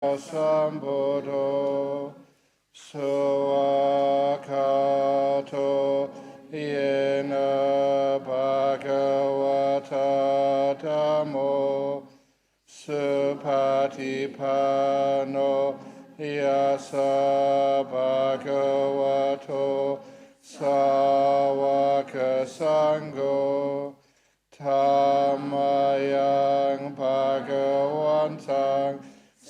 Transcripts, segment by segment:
Sambuddho Sawakato Yena Bhagavata Dhammo Supatipano Yasa Bhagavato Sawaka Sangho Tamayang Bhagavantang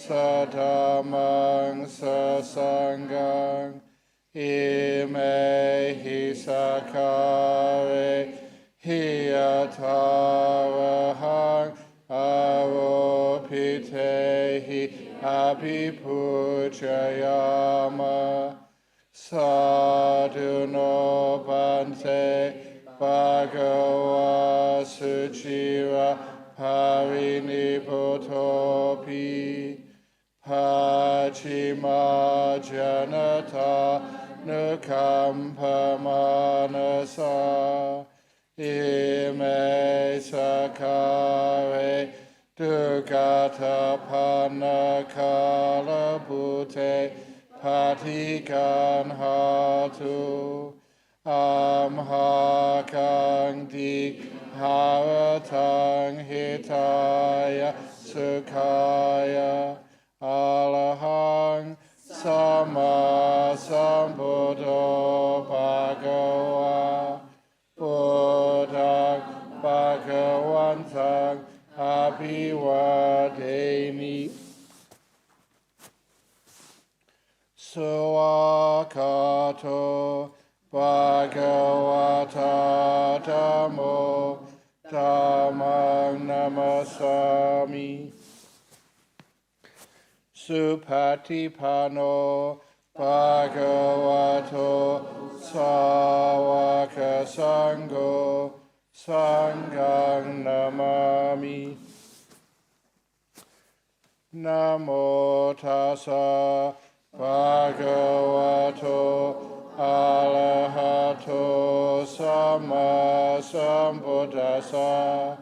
Sadhamang Sasangang Ime Hisakare Hiyatarahang Aropitehi Abhipujayama Sadhuno Bante Bhagava Suchira Parinipotopi Pachima Janata Nukampamanasa Ime Sakare Dugata Panakala Bhute Patikan Hatu Amhakang Dik Haratang Hitaya Sukhaya Alahang Sama Sambuddho Bhagava Buddhang Bhagavantang Abhivademi Sawakato Bhagavata Dhammo Dhammang Namasami Supatipano Bhagavato Sawaka Sangho Sanghang Namami Namo Tassa Bhagavato Arahato Sama Sambuddhassa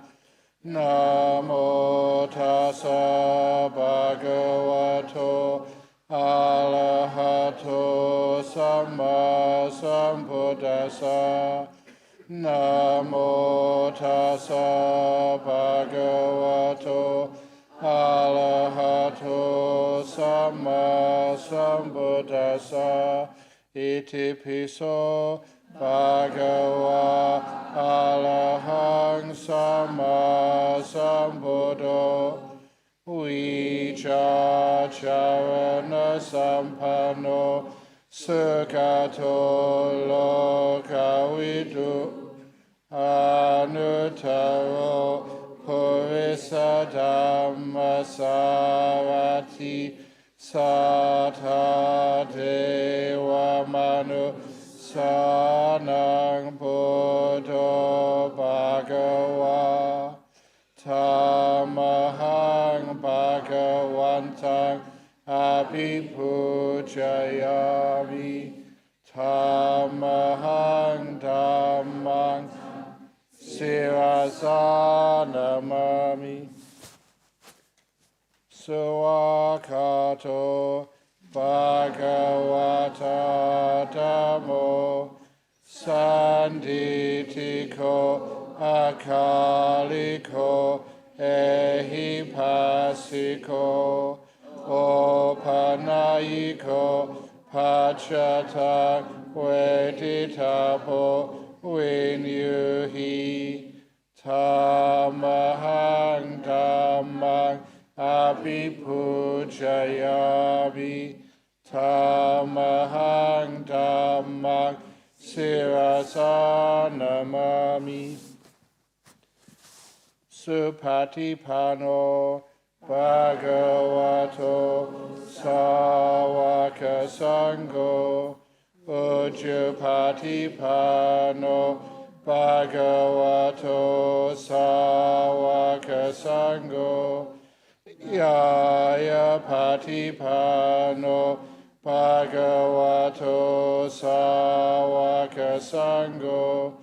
Namo Tassa Bhagavato Arahato Sama Sambuddhassa Namo Tassa Bhagavato Arahato Sama Sambuddhassa Iti piso Bhagava Arahang Sama Sambuddho Vichacharana Sampano Sugato Lokavidu Anuttaro Purisa Dhammasarati Sata Deva Manu Sanang Buddho Bhagava Tamahang Bhagavantang Abhipujayami Tamahang Dhammang Sirasanamami Sawakato Bhagavata Dhammo Sanditiko Akaliko Ehipasiko Opanayiko Pachata Veditapo Vinyuhi Tamahang Dhammang Abhipujayami Tamahang Dhammang Sirasanamami Supatipano Bhagavato Sawaka Sangho Ujjapatipano Bhagavato Sawaka Sangho Yaya Patipano Bhagavato Sawaka Sangho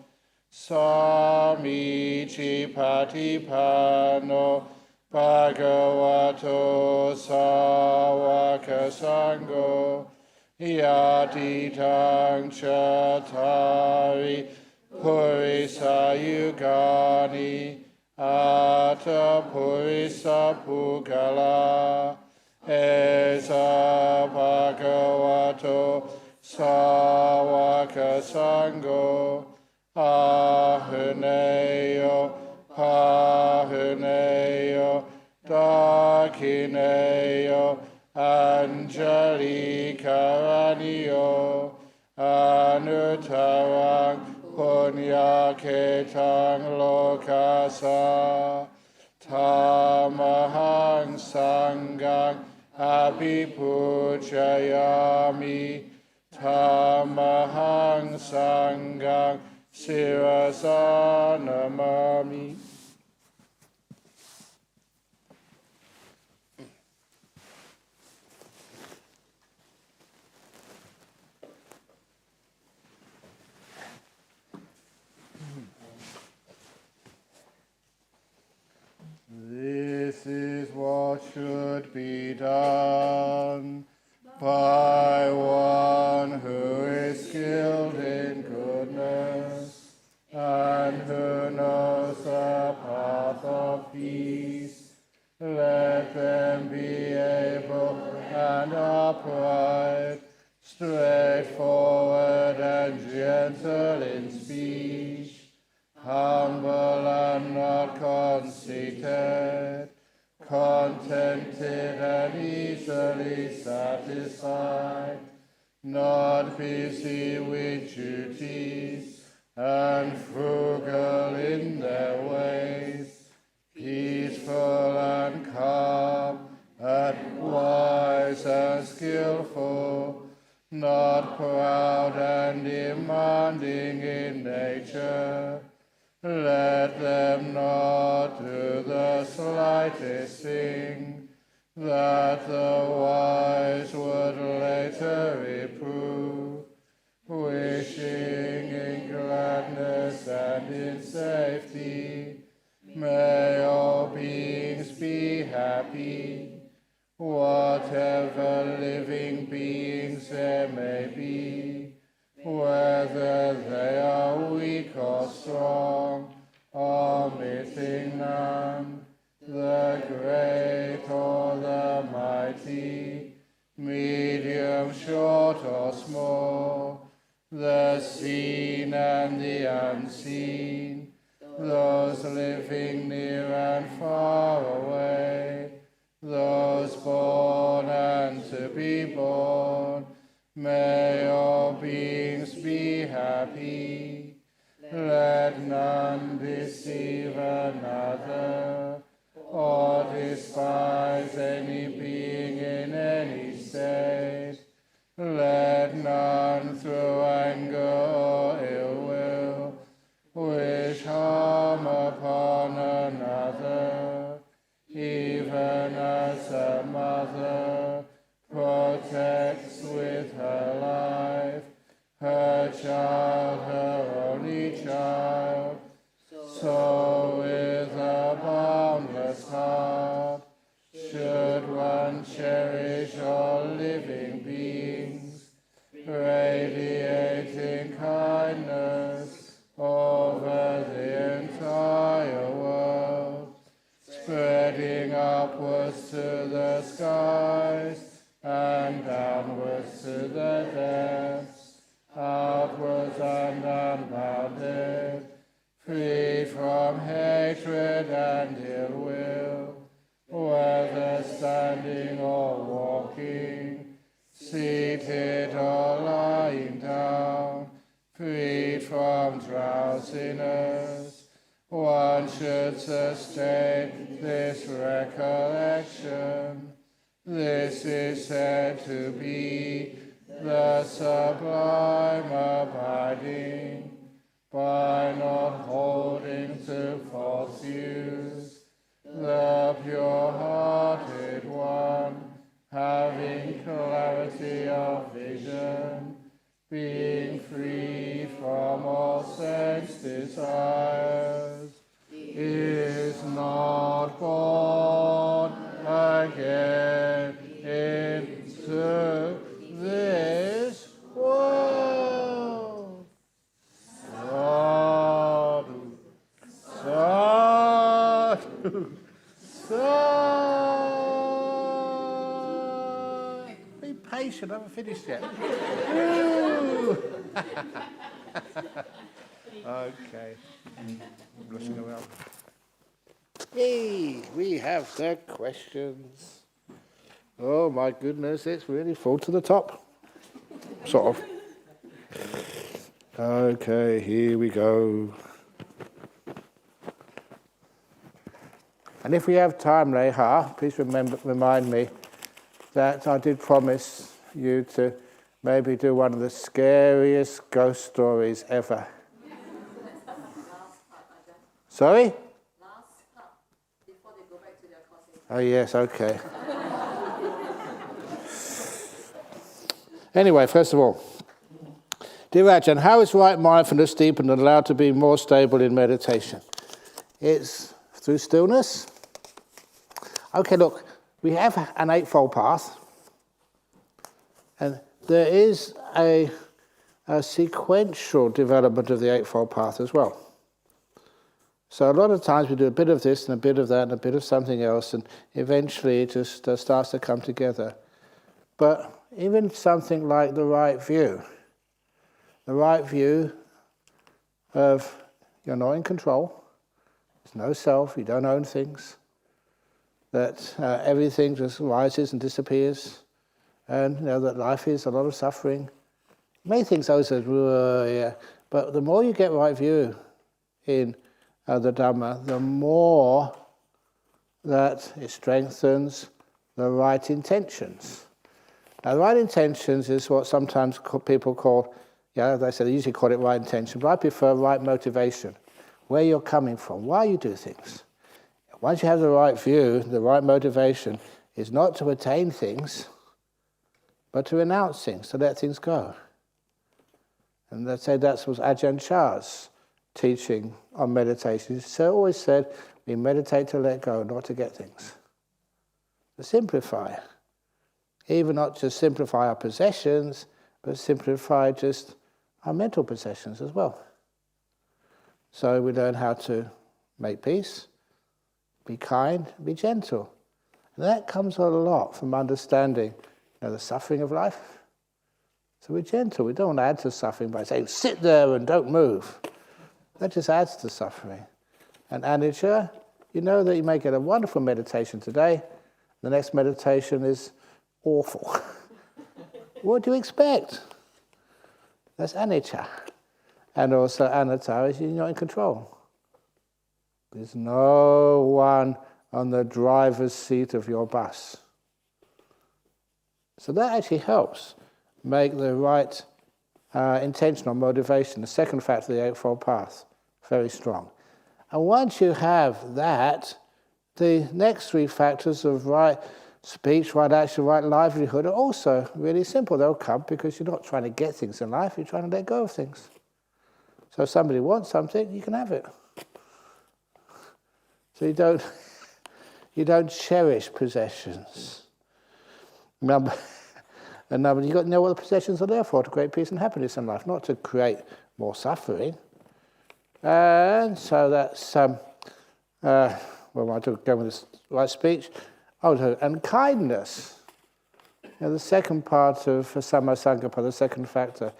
Samichi Patipano Bhagavato Sāvaka Sangho Yaditang Chattari Purisa Yugani Ata Purisa Pugala Esa Bhagavato Sāvaka Sangho Ahuneyo Pahuneyo Dakineyo Anjali Karaniyo Anutarang Punya Ketang Lokasa Tamahang Sangang Abhipujayami Tamahang Sangang Sirasa Namami. This is what should be done by one who is skilled in goodness and who knows the path of peace. Let them be able and upright, straightforward and gentle in speech, humble and not conceited, contented and easily satisfied, not busy with duties, and frugal in their ways, peaceful and calm, and wise and skillful, not proud and demanding in nature. Let them not do the slightest thing that the wise would later reprove, wishing in gladness and in safety. May all beings be happy, whatever living beings there may be, whether they are weak or strong, omitting none, the great or the mighty, medium, short or small, the seen and the unseen, those living near and far away, those born and to be born. May all beings be happy. Let none deceive another, or despise any being in any state. Let none through anger or ill will wish harm upon another, even as a mother protects with her life her child, her only child, so with a boundless heart should one cherish all living beings, radiating kindness over the entire world, spreading upwards to the skies and downwards to the depths, outwards and unbounded, free from hatred and ill will, whether standing or walking, seated or lying down, freed from drowsiness. One should sustain this recollection. This is said to be the sublime abiding, by not holding to false views, the pure-hearted one, having clarity of vision, being free from all sense desires, is not born into this world. Sadhu, sadhu, sadhu. Be patient, I haven't finished yet. Okay. I'm rushing around. Hey, we have the questions. Oh my goodness, it's really full to the top. Sort of. Okay, here we go. And if we have time, Leha, please remind me that I did promise you to maybe do one of the scariest ghost stories ever. Sorry? Oh yes, okay. Anyway, first of all, dear Ajahn, how is right mindfulness deepened and allowed to be more stable in meditation? It's through stillness. Okay, look, we have an eightfold path, and there is a sequential development of the eightfold path as well. So a lot of times we do a bit of this and a bit of that and a bit of something else, and eventually it just starts to come together. But even something like the right view of you're not in control, there's no self, you don't own things, that everything just rises and disappears, and that life is a lot of suffering. Many things always say, yeah, but the more you get right view in the Dhamma, the more that it strengthens the right intentions. Now, the right intentions is what sometimes people call, they say they usually call it right intention, but I prefer right motivation, where you're coming from, why you do things. Once you have the right view, the right motivation is not to attain things, but to renounce things, to let things go. And let's say that was Ajahn Chah's teaching on meditation. He always said, we meditate to let go, not to get things. To simplify. Even not just simplify our possessions, but simplify just our mental possessions as well. So we learn how to make peace, be kind, be gentle. And that comes a lot from understanding the suffering of life. So we're gentle. We don't add to suffering by saying, sit there and don't move. That just adds to suffering. And anicca, you know that you may get a wonderful meditation today. The next meditation is awful. What do you expect? That's anicca. And also anatta is you're not in control. There's no one on the driver's seat of your bus. So that actually helps make the right intentional motivation, the second factor of the Eightfold Path, very strong. And once you have that, the next three factors of right speech, right action, right livelihood are also really simple. They'll come because you're not trying to get things in life, you're trying to let go of things. So if somebody wants something, you can have it. So you don't cherish possessions. And you've got to know what the possessions are there for, to create peace and happiness in life, not to create more suffering. And so that's, I took go with this right speech. And kindness. The second part of Sammasankappa, the second factor.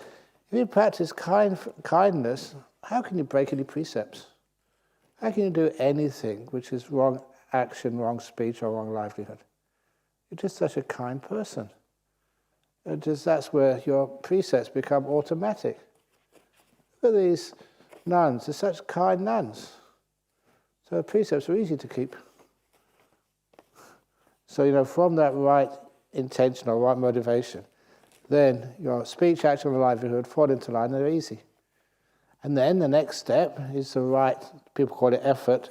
If you practice kindness, how can you break any precepts? How can you do anything which is wrong action, wrong speech, or wrong livelihood? You're just such a kind person. That's where your precepts become automatic. Look at these nuns, they're such kind nuns. So the precepts are easy to keep. So, from that right intention or right motivation, then your speech, action, and livelihood fall into line, they're easy. And then the next step is the right, people call it effort.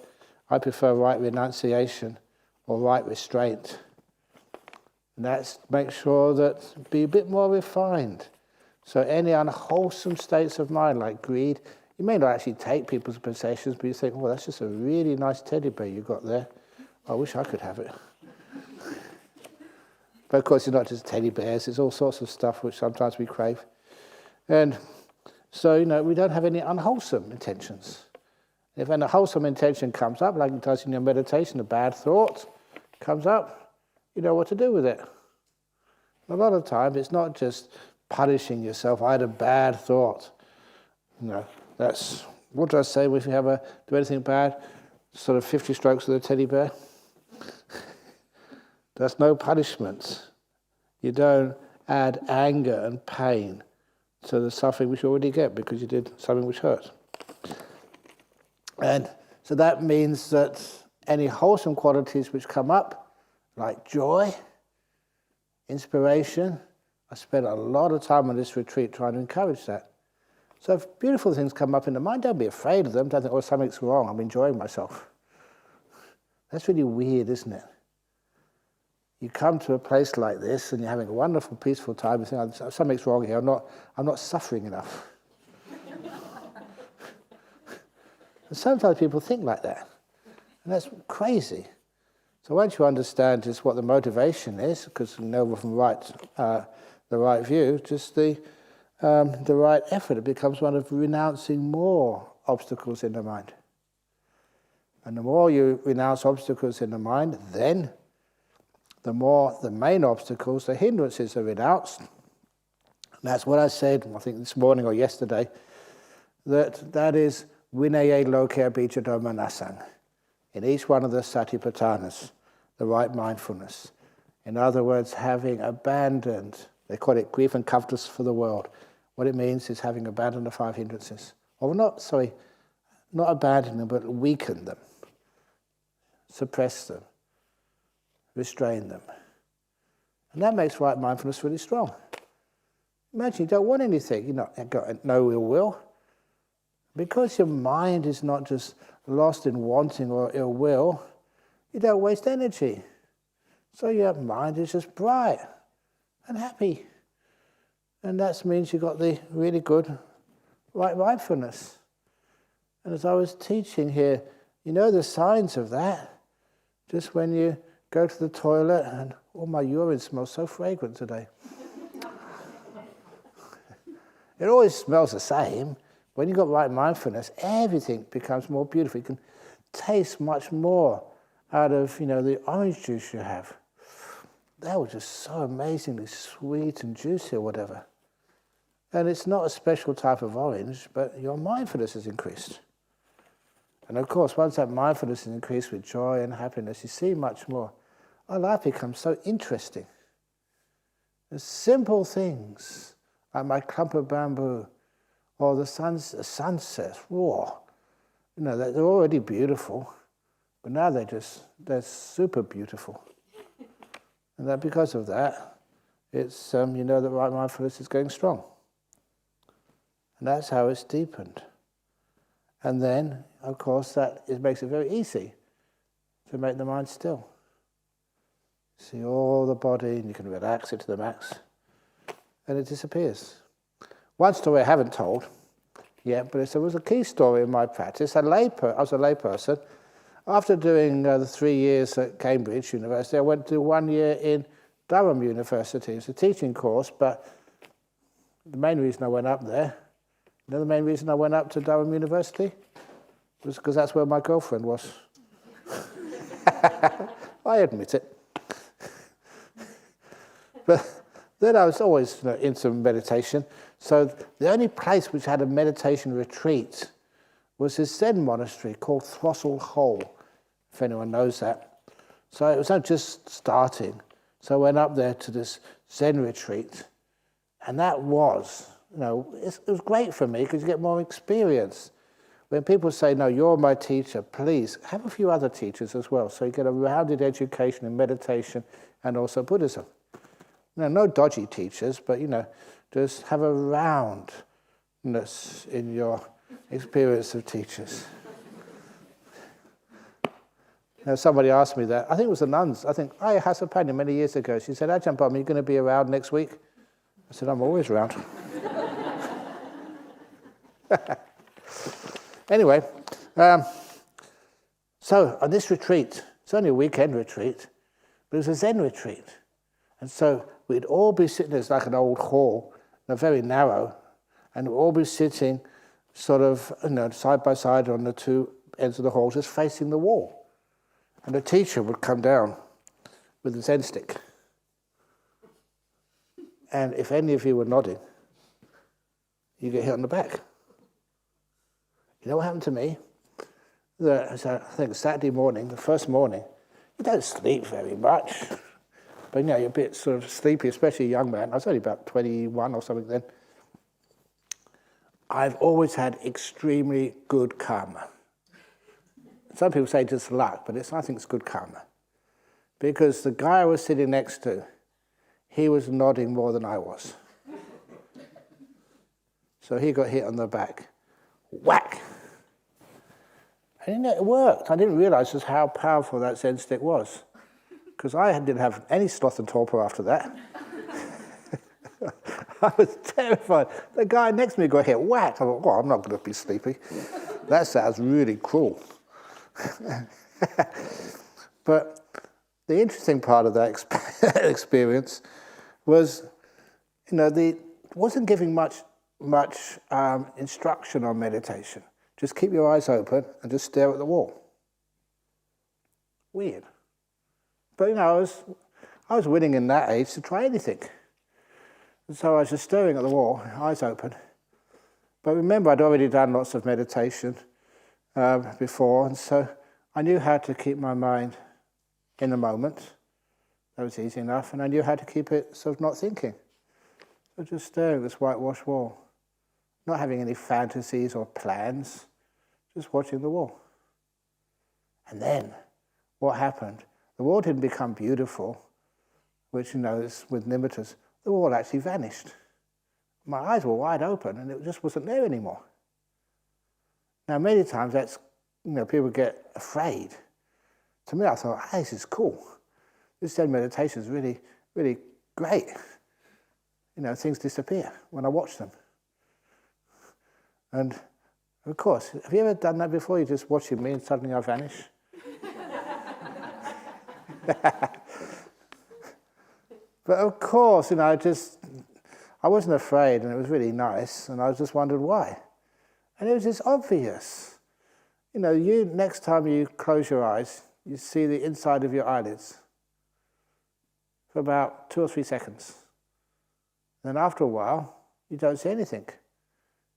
I prefer right renunciation or right restraint. And that's make sure that be a bit more refined. So any unwholesome states of mind like greed, you may not actually take people's possessions, but you think, oh, that's just a really nice teddy bear you got there. I wish I could have it. But of course, it's not just teddy bears. It's all sorts of stuff which sometimes we crave. And so, we don't have any unwholesome intentions. If an unwholesome intention comes up, like it does in your meditation, a bad thought comes up, you know what to do with it. A lot of times, it's not just punishing yourself. I had a bad thought. That's, what do I say if you do anything bad? Sort of 50 strokes with a teddy bear. That's no punishment. You don't add anger and pain to the suffering which you already get because you did something which hurt. And so that means that any wholesome qualities which come up, like joy, inspiration, I spent a lot of time on this retreat trying to encourage that. So if beautiful things come up in the mind, don't be afraid of them. Don't think, something's wrong, I'm enjoying myself. That's really weird, isn't it? You come to a place like this and you're having a wonderful, peaceful time, you think, something's wrong here, I'm not suffering enough. And sometimes people think like that. And that's crazy. So once you understand just what the motivation is, because you know from the right view, just the right effort, it becomes one of renouncing more obstacles in the mind. And the more you renounce obstacles in the mind, then the more the main obstacles, the hindrances are renounced. And that's what I said, I think this morning or yesterday, that is Vinaya Lokaya Bijadoma Nasang. In each one of the Satipatthanas, the right mindfulness. In other words, having abandoned, they call it grief and covetousness for the world. What it means is having abandoned the 5 hindrances. Or not abandon them, but weaken them. Suppress them. Restrain them. And that makes right mindfulness really strong. Imagine you don't want anything, you've got no ill will. Because your mind is not just lost in wanting or ill will, you don't waste energy. So your mind is just bright and happy. And that means you've got the really good right mindfulness. And as I was teaching here, the signs of that. Just when you go to the toilet and, my urine smells so fragrant today. It always smells the same. When you've got right mindfulness, everything becomes more beautiful. You can taste much more out of, the orange juice you have. That was just so amazingly sweet and juicy or whatever. And it's not a special type of orange, but your mindfulness is increased. And of course, once that mindfulness is increased with joy and happiness, you see much more. Our life becomes so interesting. The simple things, like my clump of bamboo, or the sunsets, raw. They're already beautiful, but now they're super beautiful. And that because of that, it's, that right mindfulness is going strong. And that's how it's deepened. And then, of course, it makes it very easy to make the mind still. See all the body, and you can relax it to the max, and it disappears. One story I haven't told yet, but it was a key story in my practice. I was a layperson. After doing the 3 years at Cambridge University, I went to 1 year in Durham University. It's a teaching course, but the main reason I went up there, the main reason I went up to Durham University was because that's where my girlfriend was. I admit it. But then I was always into meditation. So the only place which had a meditation retreat was this Zen monastery called Throstle Hole, if anyone knows that. So it was just starting. So I went up there to this Zen retreat. And that was, it was great for me because you get more experience. When people say, no, you're my teacher, please have a few other teachers as well. So you get a rounded education in meditation and also Buddhism. No dodgy teachers, but, just have a roundness in your experience of teachers. Somebody asked me that. I think it was the nuns. I think Ayya Hasapanya many years ago. She said, Ajahn, are you going to be around next week? I said, I'm always around. Anyway, so on this retreat, it's only a weekend retreat, but it was a Zen retreat. And so we'd all be sitting, there's like an old hall, very narrow, and we'd all be sitting sort of, side by side on the two ends of the hall, just facing the wall. And the teacher would come down with the Zen stick. And if any of you were nodding, you get hit on the back. You know what happened to me? I think Saturday morning, the first morning, you don't sleep very much. But you're a bit sort of sleepy, especially a young man. I was only about 21 or something then. I've always had extremely good karma. Some people say just luck, but I think it's good karma. Because the guy I was sitting next to, he was nodding more than I was. So he got hit on the back. Whack! And it worked. I didn't realize just how powerful that Zen stick was. Because I didn't have any sloth and torpor after that. I was terrified. The guy next to me got hit, whack. I thought, I'm not going to be sleepy. That sounds really cruel. But the interesting part of that experience was, it wasn't giving much instruction on meditation. Just keep your eyes open and just stare at the wall. Weird. But I was willing in that age to try anything. And so I was just staring at the wall, eyes open. But remember, I'd already done lots of meditation before, and so I knew how to keep my mind in the moment. That was easy enough, and I knew how to keep it sort of not thinking. So just staring at this whitewashed wall, not having any fantasies or plans, just watching the wall. And then, what happened? The wall didn't become beautiful, which, is with nimittas. The wall actually vanished. My eyes were wide open, and it just wasn't there anymore. Now, many times that's, people get afraid. To me, I thought, this is cool. This Zen meditation is really, really great. Things disappear when I watch them. And, of course, have you ever done that before? You're just watching me and suddenly I vanish? But, of course, I wasn't afraid, and it was really nice, and I just wondered why. And it was just obvious. Next time you close your eyes, you see the inside of your eyelids for about 2 or 3 seconds. Then after a while, you don't see anything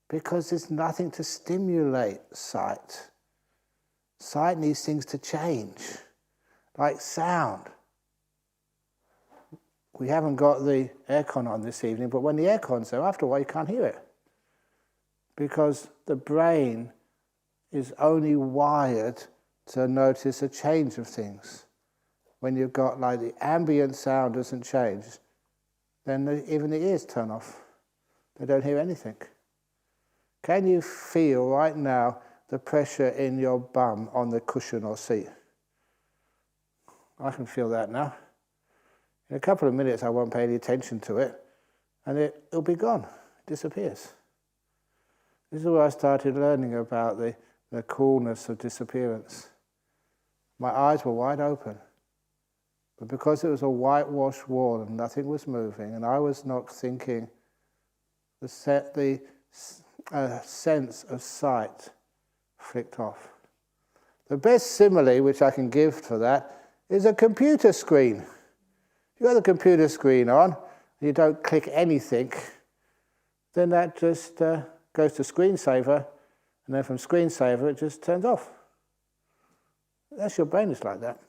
because there's nothing to stimulate sight. Sight needs things to change, like sound. We haven't got the aircon on this evening, but when the aircon's there, after a while you can't hear it because the brain is only wired to notice a change of things. When you've got the ambient sound doesn't change, then even the ears turn off. They don't hear anything. Can you feel right now the pressure in your bum on the cushion or seat? I can feel that now. In a couple of minutes I won't pay any attention to it, and it'll be gone. It disappears. This is where I started learning about the coolness of disappearance. My eyes were wide open, but because it was a whitewashed wall and nothing was moving, and I was not thinking, the sense of sight flicked off. The best simile which I can give for that is a computer screen. If you've got the computer screen on, and you don't click anything, then that just goes to screensaver, and then from screensaver it just turns off. That's your brain is like that.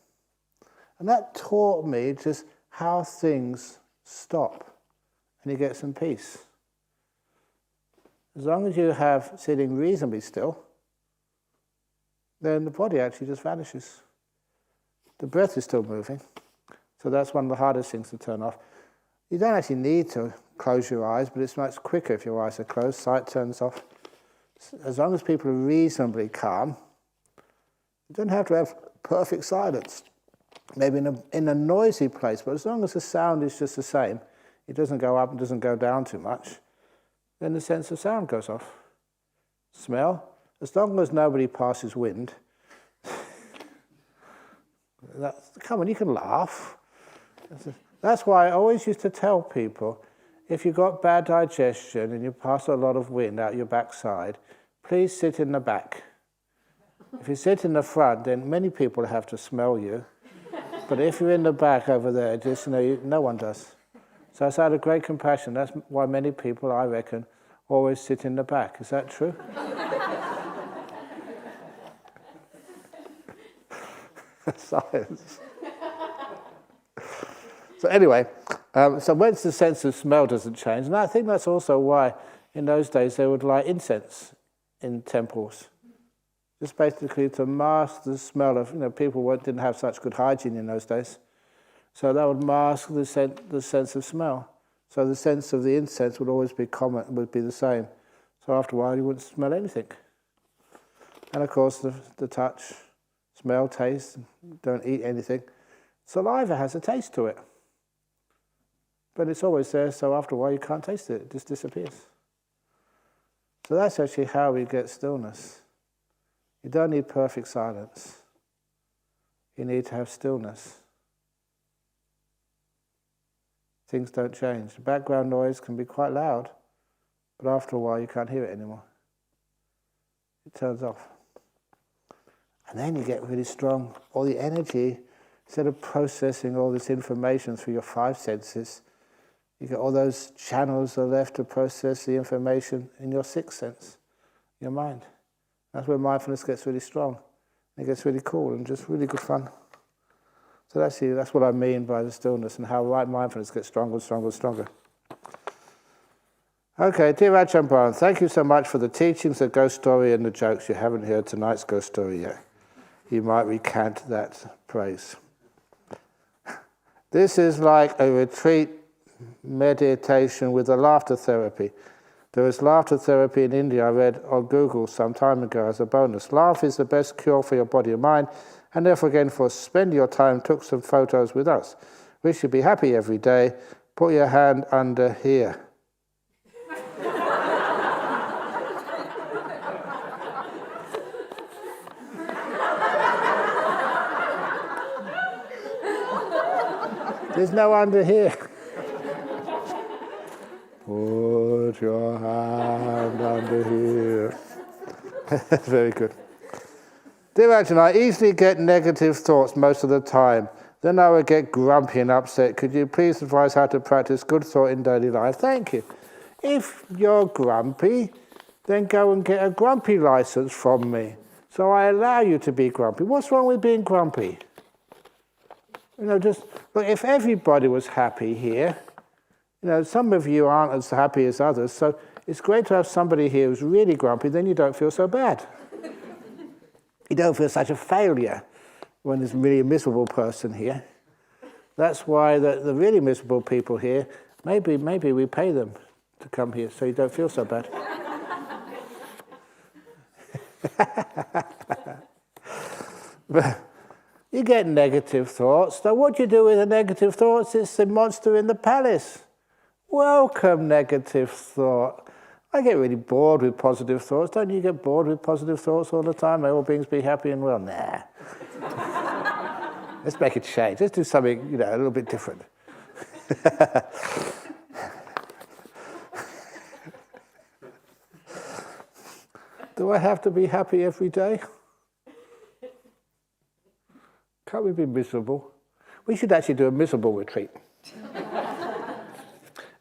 And that taught me just how things stop, and you get some peace. As long as you have sitting reasonably still, then the body actually just vanishes. The breath is still moving, so that's one of the hardest things to turn off. You don't actually need to close your eyes, but it's much quicker if your eyes are closed. Sight turns off. As long as people are reasonably calm, you don't have to have perfect silence. Maybe in a noisy place, but as long as the sound is just the same, it doesn't go up and doesn't go down too much, then the sense of sound goes off. Smell, as long as nobody passes wind. Come on, you can laugh. That's why I always used to tell people, if you've got bad digestion and you pass a lot of wind out your backside, please sit in the back. If you sit in the front, then many people have to smell you. But if you're in the back over there, just no one does. So it's out of great compassion. That's why many people, I reckon, always sit in the back. Is that true? Science. So anyway, so once the sense of smell doesn't change, and I think that's also why in those days they would light incense in temples, just basically to mask the smell of, people didn't have such good hygiene in those days, so that would mask the sense of smell. So the sense of the incense would always be common, would be the same. So after a while you wouldn't smell anything. And of course the touch, smell, taste, don't eat anything. Saliva has a taste to it. But it's always there, so after a while you can't taste it, it just disappears. So that's actually how we get stillness. You don't need perfect silence. You need to have stillness. Things don't change. The background noise can be quite loud, but after a while you can't hear it anymore. It turns off. And then you get really strong. All the energy, instead of processing all this information through your five senses, you get all those channels are left to process the information in your sixth sense, your mind. That's where mindfulness gets really strong. It gets really cool and just really good fun. So that's what I mean by the stillness and how right mindfulness gets stronger and stronger and stronger. Okay, dear Ajahn Brahm, thank you so much for the teachings, the ghost story and the jokes. You haven't heard tonight's ghost story yet. You might recant that praise. This is like a retreat meditation with a laughter therapy. There is laughter therapy in India, I read on Google some time ago as a bonus. Laugh is the best cure for your body and mind, and therefore again, spend your time, took some photos with us. We should be happy every day. Put your hand under here. There's no under here. Put your hand under here. Very good. Dear Ajahn, I easily get negative thoughts most of the time. Then I would get grumpy and upset. Could you please advise how to practice good thought in daily life? Thank you. If you're grumpy, then go and get a grumpy license from me. So I allow you to be grumpy. What's wrong with being grumpy? Just look, if everybody was happy here, some of you aren't as happy as others, so it's great to have somebody here who's really grumpy, then you don't feel so bad. You don't feel such a failure when there's really a miserable person here. That's why the really miserable people here, maybe we pay them to come here so you don't feel so bad. But you get negative thoughts. So what do you do with the negative thoughts? It's the monster in the palace. Welcome, negative thought. I get really bored with positive thoughts. Don't you get bored with positive thoughts all the time? May all beings be happy and well. Nah. Let's make a change. Let's do something, a little bit different. Do I have to be happy every day? Can't we be miserable? We should actually do a miserable retreat.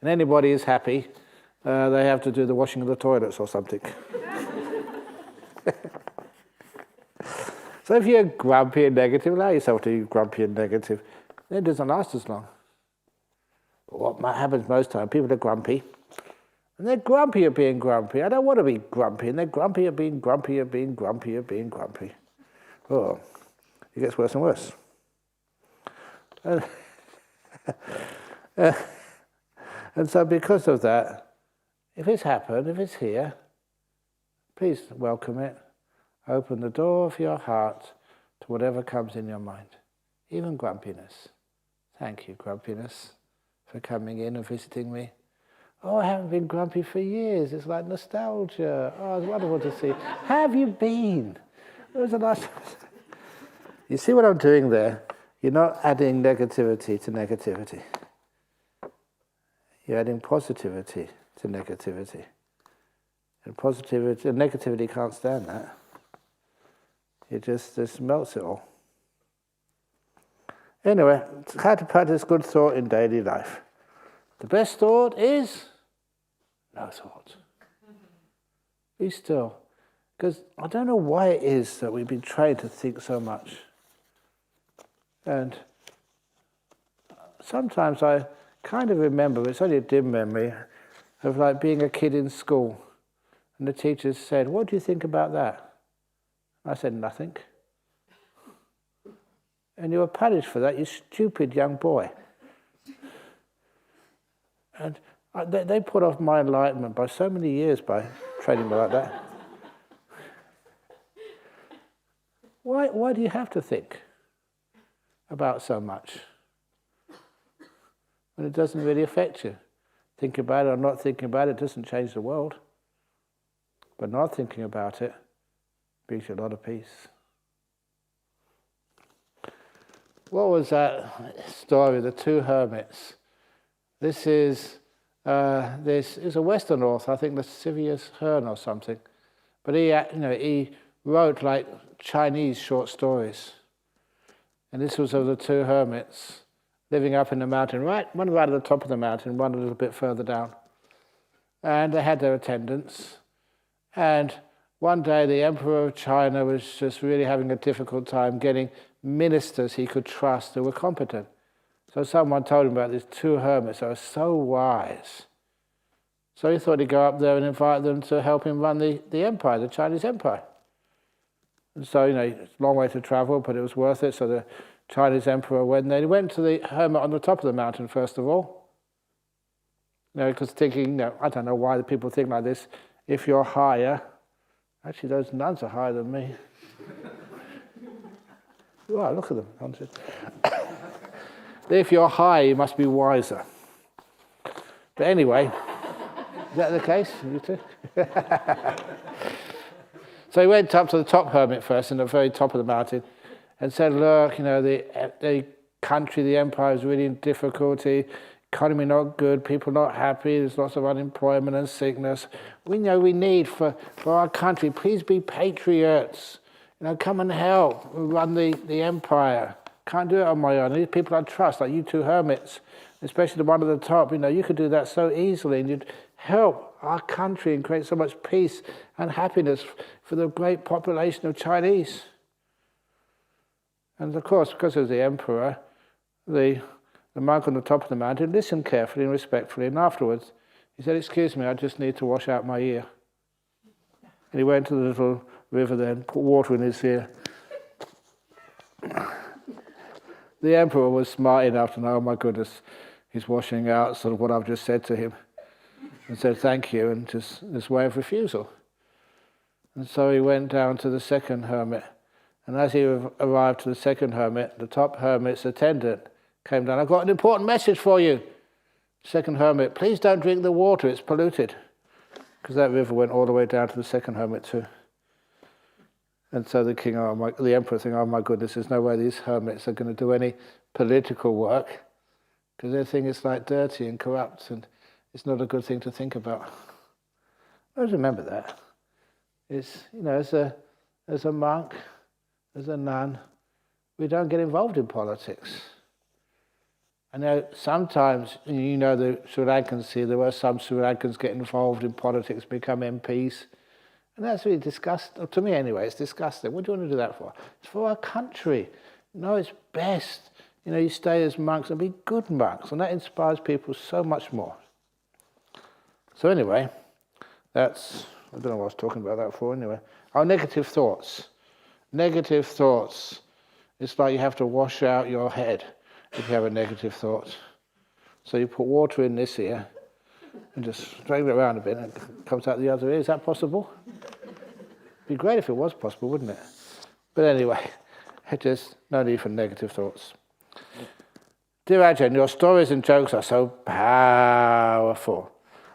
And anybody is happy, they have to do the washing of the toilets or something. So if you're grumpy and negative, allow yourself to be grumpy and negative. Then it doesn't last as long. What happens most time, people are grumpy. And they're grumpy at being grumpy. I don't want to be grumpy. And they're grumpy at being grumpy at being grumpy at being grumpy. Oh, it gets worse and worse. And so because of that, if it's happened, if it's here, please welcome it. Open the door of your heart to whatever comes in your mind, even grumpiness. Thank you, grumpiness, for coming in and visiting me. Oh, I haven't been grumpy for years. It's like nostalgia. Oh, it's wonderful to see. How have you been? It was a nice... You see what I'm doing there? You're not adding negativity to negativity. you're adding positivity to negativity. And positivity and negativity can't stand that. It just melts it all. Anyway, how to practice good thought in daily life. The best thought is no thought. Be still. Because I don't know why it is that we've been trained to think so much. And sometimes I kind of remember, it's only a dim memory, of like being a kid in school. And the teachers said, "What do you think about that?" I said, "Nothing." "And you were punished for that, you stupid young boy." And they put off my enlightenment by so many years by training me like that. Why do you have to think about so much when it doesn't really affect you? Think about it or not thinking about it doesn't change the world. But not thinking about it brings you a lot of peace. What was that story, the two hermits? This is a Western author, I think Lascivious Hearn or something. But he wrote like Chinese short stories. And this was of the two hermits living up in the mountain, one right at the top of the mountain, one a little bit further down. And they had their attendants. And one day the Emperor of China was just really having a difficult time getting ministers he could trust who were competent. So someone told him about these two hermits that were so wise. So he thought he'd go up there and invite them to help him run the empire, the Chinese empire. And so, it's a long way to travel, but it was worth it. So the Chinese emperor went there. He went to the hermit on the top of the mountain, first of all. Because thinking, I don't know why the people think like this. If you're higher, actually those nuns are higher than me. Wow, look at them. If you're higher, you must be wiser. But anyway, is that the case? You too? So he went up to the top hermit first, in the very top of the mountain, and said, "Look, the country, the empire is really in difficulty. Economy not good, people not happy, there's lots of unemployment and sickness. We know we need for our country, please be patriots. Come and help run the empire. Can't do it on my own. These people I trust, like you two hermits, especially the one at the top, you could do that so easily and you'd help our country and create so much peace and happiness for the great population of Chinese." And of course, because of the emperor, the monk on the top of the mountain listened carefully and respectfully, and afterwards he said, "Excuse me, I just need to wash out my ear." And he went to the little river there and put water in his ear. The emperor was smart enough to know, oh my goodness, he's washing out sort of what I've just said to him, and said thank you, and just this way of refusal. And so he went down to the second hermit, and as he arrived to the second hermit, the top hermit's attendant came down. "I've got an important message for you." Second hermit, "Please don't drink the water, it's polluted." Because that river went all the way down to the second hermit too. And so the king, the emperor thinking, oh my goodness, there's no way these hermits are going to do any political work, because their thing is like dirty and corrupt, and it's not a good thing to think about. Always remember that. It's, as a monk, as a nun, we don't get involved in politics. I know sometimes, the Sri Lankans here, there were some Sri Lankans get involved in politics, become MPs. And that's really disgusting. To me anyway, it's disgusting. What do you want to do that for? It's for our country. It's best. You stay as monks and be good monks. And that inspires people so much more. So anyway, I don't know what I was talking about that for anyway. Our negative thoughts. Negative thoughts. It's like you have to wash out your head if you have a negative thought. So you put water in this ear and just drag it around a bit and it comes out the other ear. Is that possible? It'd be great if it was possible, wouldn't it? But anyway, no need for negative thoughts. Dear Ajahn, your stories and jokes are so powerful.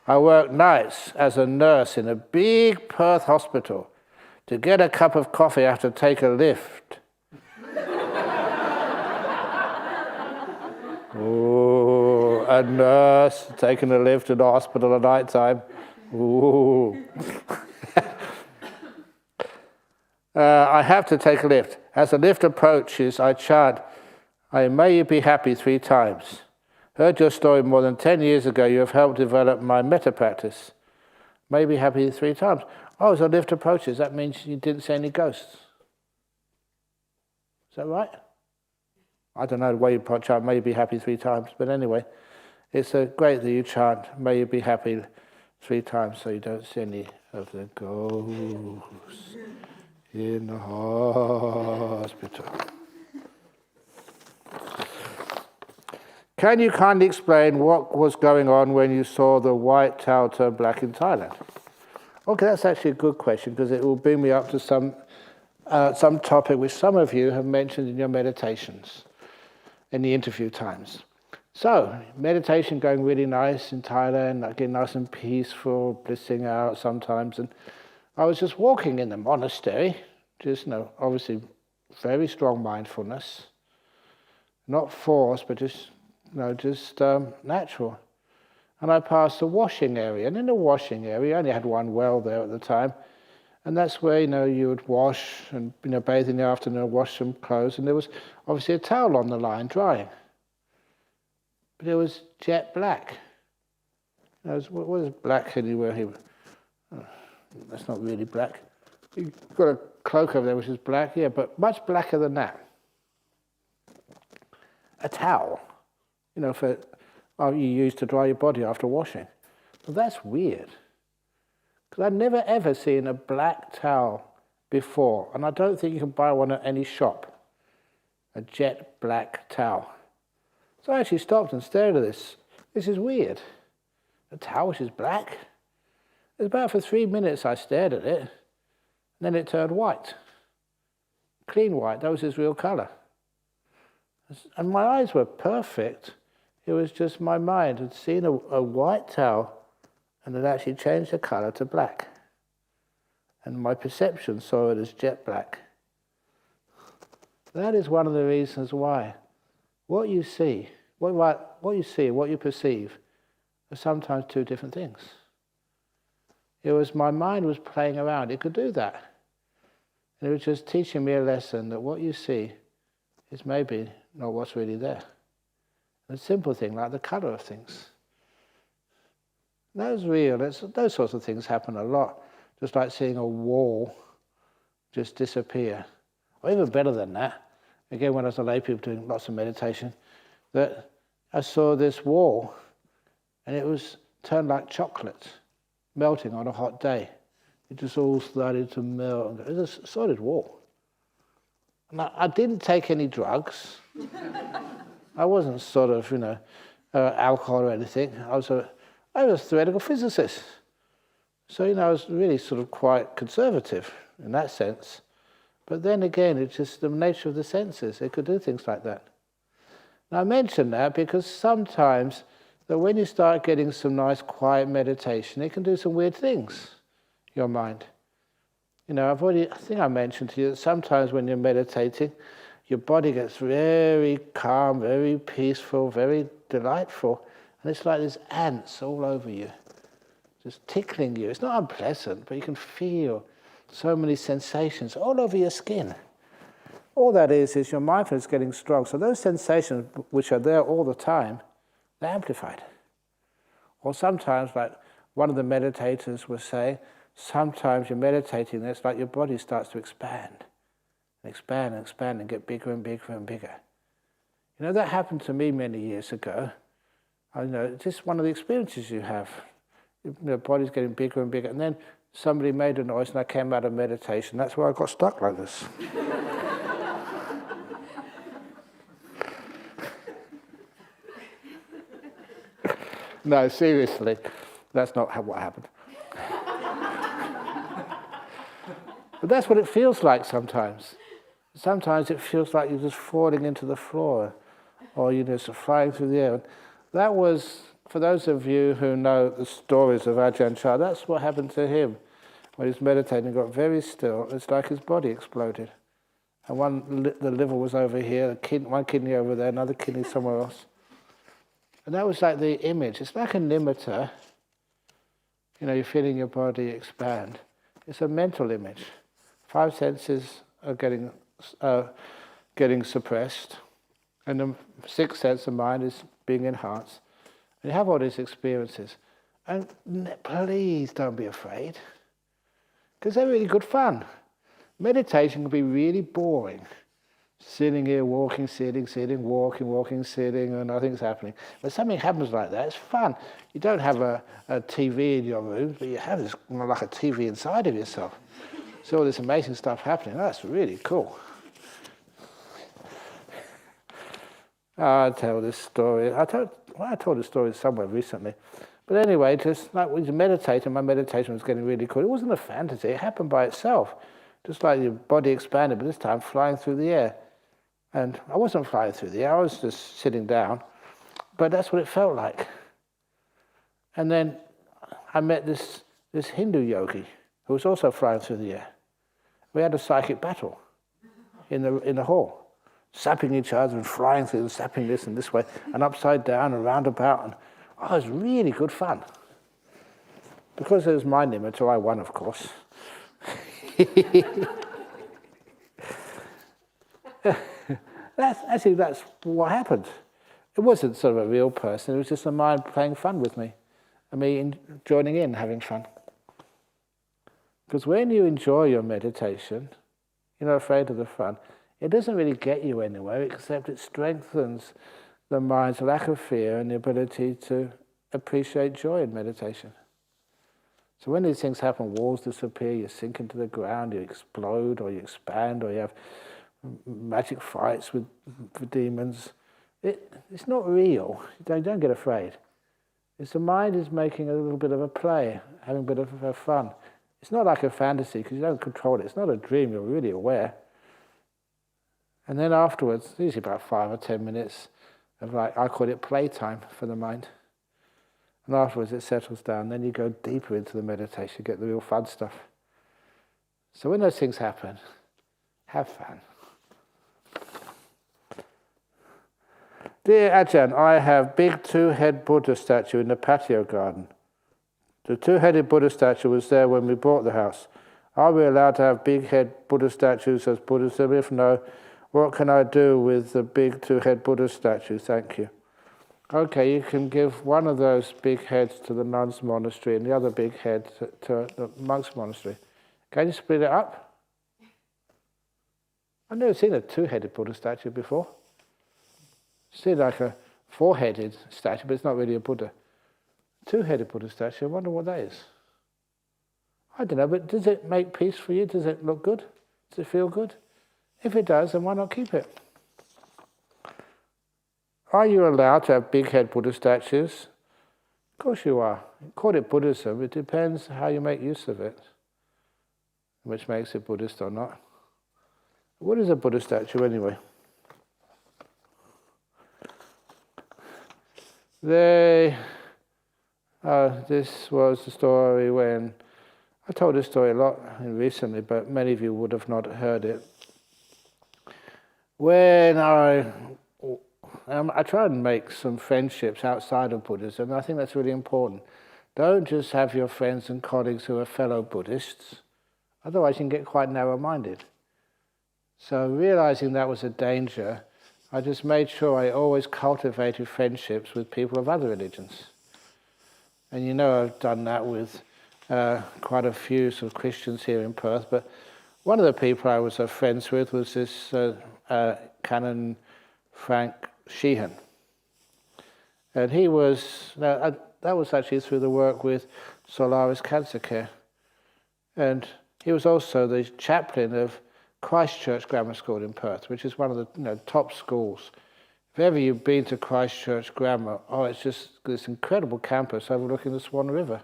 I worked nights as a nurse in a big Perth hospital. To get a cup of coffee, I have to take a lift. Ooh. Ooh, a nurse taking a lift to the hospital at night time. Ooh. I have to take a lift. As the lift approaches, I chant, may you be happy 3 times. Heard your story more than 10 years ago. You have helped develop my metta practice. May you be happy 3 times. Oh, as the lift approaches, that means you didn't see any ghosts. Is that right? I don't know the way you chant, may you be happy 3 times, but anyway, it's great that you chant, may you be happy 3 times so you don't see any of the ghosts in the hospital. Can you kindly explain what was going on when you saw the white towel turn black in Thailand? Okay, that's actually a good question because it will bring me up to some topic which some of you have mentioned in your meditations, in the interview times. So, meditation going really nice in Thailand, getting nice and peaceful, blissing out sometimes. And I was just walking in the monastery, just, obviously very strong mindfulness, not forced, but just natural. And I passed the washing area, and in the washing area, I only had one well there at the time, and that's where, you would wash and, bathe in the afternoon, wash some clothes, and there was obviously a towel on the line drying. But it was jet black. What is black anywhere here? Oh, that's not really black. You've got a cloak over there which is black, yeah, but much blacker than that. A towel, for you use to dry your body after washing. Well, that's weird. Because I'd never ever seen a black towel before, and I don't think you can buy one at any shop. A jet black towel. So I actually stopped and stared at this. This is weird. A towel which is black? It was about for 3 minutes I stared at it, and then it turned white. Clean white, that was its real colour. And my eyes were perfect. It was just my mind had seen a white towel and had actually changed the colour to black. And my perception saw it as jet black. That is one of the reasons why what you see and what you perceive are sometimes 2 different things. It was my mind was playing around. It could do that. And it was just teaching me a lesson that what you see is maybe not what's really there. A simple thing like the colour of things. That was real. Those sorts of things happen a lot. Just like seeing a wall just disappear. Or even better than that, again when I was a lay people doing lots of meditation, that I saw this wall and it was turned like chocolate, melting on a hot day. It just all started to melt. It was a solid wall. And I didn't take any drugs. I wasn't sort of, alcohol or anything. I was a theoretical physicist. So, I was really sort of quite conservative in that sense. But then again, it's just the nature of the senses. They could do things like that. Now, I mention that because sometimes that when you start getting some nice quiet meditation, it can do some weird things, your mind. I think I mentioned to you that sometimes when you're meditating, your body gets very calm, very peaceful, very delightful, and it's like there's ants all over you, just tickling you. It's not unpleasant, but you can feel so many sensations all over your skin. All that is your mindfulness getting strong. So those sensations which are there all the time, they're amplified. Or sometimes, like one of the meditators was saying, sometimes you're meditating and it's like your body starts to expand and get bigger and bigger and bigger. That happened to me many years ago. It's just one of the experiences you have. Your body's getting bigger and bigger, and then somebody made a noise and I came out of meditation. That's where I got stuck like this. No, seriously, that's not what happened. But that's what it feels like sometimes. Sometimes it feels like you're just falling into the floor, or you're just flying through the air. That was, for those of you who know the stories of Ajahn, that's what happened to him. When he was meditating, he got very still. It's like his body exploded. And the liver was over here, one kidney over there, another kidney somewhere else. And that was like the image. It's like a limiter. You're feeling your body expand. It's a mental image. 5 senses are getting suppressed, and the 6th sense of mind is being enhanced. And you have all these experiences. And please don't be afraid, because they're really good fun. Meditation can be really boring. Sitting here, walking, sitting, walking, sitting, and nothing's happening. But something happens like that, it's fun. You don't have a TV in your room, but you have this like a TV inside of yourself. So all this amazing stuff happening. That's really cool. I tell this story. I told this story somewhere recently. But anyway, just like we was meditating, my meditation was getting really cool. It wasn't a fantasy, it happened by itself. Just like your body expanded, but this time flying through the air. And I wasn't flying through the air, I was just sitting down. But that's what it felt like. And then I met this Hindu yogi who was also flying through the air. We had a psychic battle in the hall, sapping each other and flying through and sapping this and this way, and upside down and roundabout. And it was really good fun. Because it was my limiter, I won, of course. That's what happened. It wasn't sort of a real person, it was just the mind playing fun with me, and me joining in, having fun. Because when you enjoy your meditation, you're not afraid of the fun, it doesn't really get you anywhere, except it strengthens the mind's lack of fear and the ability to appreciate joy in meditation. So when these things happen, walls disappear, you sink into the ground, you explode, or you expand, or you have magic fights with demons. It's not real. Don't get afraid. It's the mind is making a little bit of a play, having a bit of fun. It's not like a fantasy because you don't control it. It's not a dream, you're really aware. And then afterwards, usually about 5 or 10 minutes of I call it playtime for the mind. And afterwards it settles down. Then you go deeper into the meditation, get the real fun stuff. So when those things happen, have fun. Dear Ajahn, I have big 2-head Buddha statue in the patio garden. The 2-headed Buddha statue was there when we bought the house. Are we allowed to have big head Buddha statues as Buddhism? If no, what can I do with the big 2-head Buddha statue? Thank you. Okay, you can give one of those big heads to the nuns' monastery and the other big head to the monks' monastery. Can you split it up? I've never seen a 2-headed Buddha statue before. See, like a 4-headed statue, but it's not really a Buddha. 2-headed Buddha statue, I wonder what that is. I don't know, but does it make peace for you? Does it look good? Does it feel good? If it does, then why not keep it? Are you allowed to have big-head Buddha statues? Of course you are. Call it Buddhism. It depends how you make use of it, which makes it Buddhist or not. What is a Buddha statue anyway? This was the story when, I told this story a lot recently, but many of you would have not heard it. When I try and make some friendships outside of Buddhism, and I think that's really important. Don't just have your friends and colleagues who are fellow Buddhists, otherwise you can get quite narrow-minded. So realizing that was a danger, I just made sure I always cultivated friendships with people of other religions. And you know I've done that with quite a few sort of Christians here in Perth, but one of the people I was friends with was this Canon Frank Sheehan. And he was, that was actually through the work with Solaris Cancer Care. And he was also the chaplain of Christchurch Grammar School in Perth, which is one of the top schools. If ever you've been to Christchurch Grammar, it's just this incredible campus overlooking the Swan River.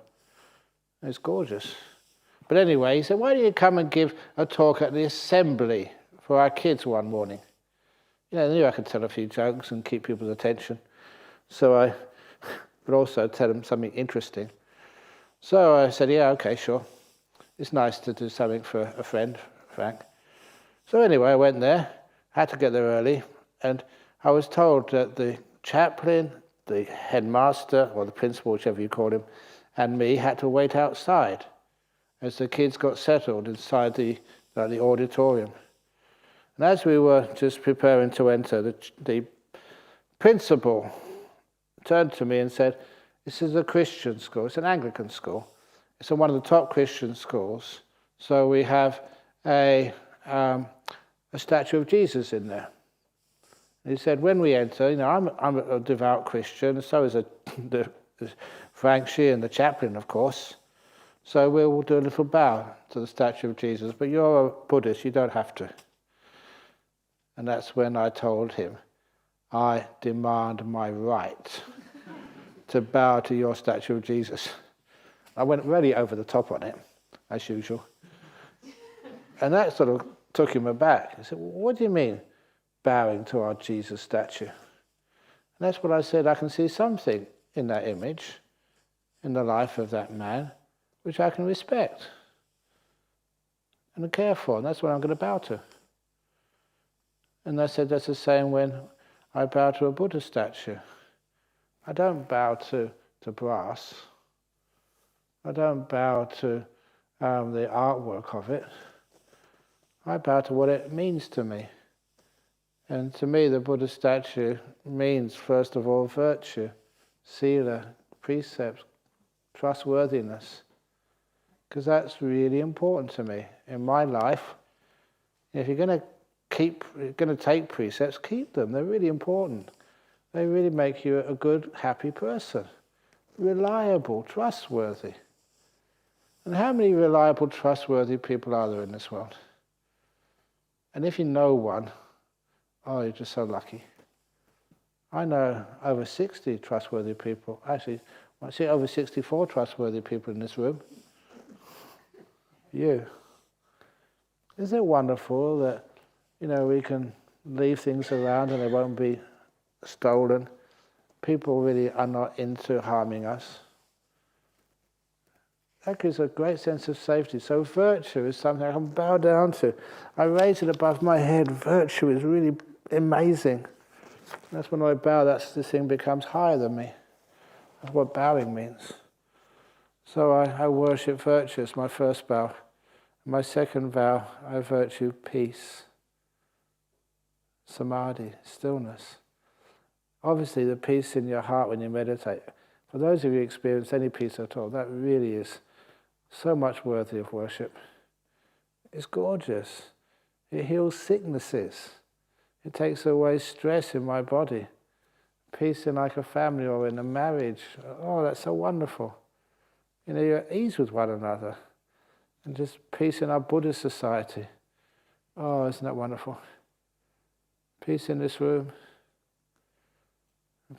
It's gorgeous. But anyway, he said, why don't you come and give a talk at the assembly for our kids one morning? I knew I could tell a few jokes and keep people's attention. So I would also tell them something interesting. So I said, yeah, okay, sure. It's nice to do something for a friend, Frank. So anyway, I went there, had to get there early, and I was told that the chaplain, the headmaster, or the principal, whichever you call him, and me had to wait outside as the kids got settled inside the auditorium. And as we were just preparing to enter, the principal turned to me and said, "This is a Christian school. It's an Anglican school. It's one of the top Christian schools. So we have a statue of Jesus in there." And he said, "When we enter, I'm a devout Christian, and so is Frank Sheehan, the chaplain, of course. So we'll do a little bow to the statue of Jesus. But you're a Buddhist, you don't have to." And that's when I told him, "I demand my right to bow to your statue of Jesus." I went really over the top on it, as usual. And that sort of took him aback. He said, "What do you mean, bowing to our Jesus statue?" And that's what I said. I can see something in that image, in the life of that man, which I can respect and care for, and that's what I'm going to bow to. And I said, that's the same when I bow to a Buddha statue. I don't bow to brass. I don't bow to the artwork of it. I bow to what it means to me. And to me, the Buddha statue means, first of all, virtue, sila, precepts, trustworthiness. Because that's really important to me in my life. If you're going to take precepts, keep them. They're really important. They really make you a good, happy person. Reliable, trustworthy. And how many reliable, trustworthy people are there in this world? And if you know one, oh, you're just so lucky. I know over 60 trustworthy people. Actually, I see over 64 trustworthy people in this room. You. Isn't it wonderful that, we can leave things around and they won't be stolen? People really are not into harming us. That gives a great sense of safety. So virtue is something I can bow down to. I raise it above my head. Virtue is really amazing. That's when I bow, this thing becomes higher than me. That's what bowing means. So I worship virtue as my first vow. My second vow, I virtue peace, samadhi, stillness. Obviously, the peace in your heart when you meditate. For those of you who experience any peace at all, that really is so much worthy of worship. It's gorgeous. It heals sicknesses. It takes away stress in my body. Peace in like a family or in a marriage. Oh, that's so wonderful. You're at ease with one another. And just peace in our Buddhist society. Oh, isn't that wonderful? Peace in this room.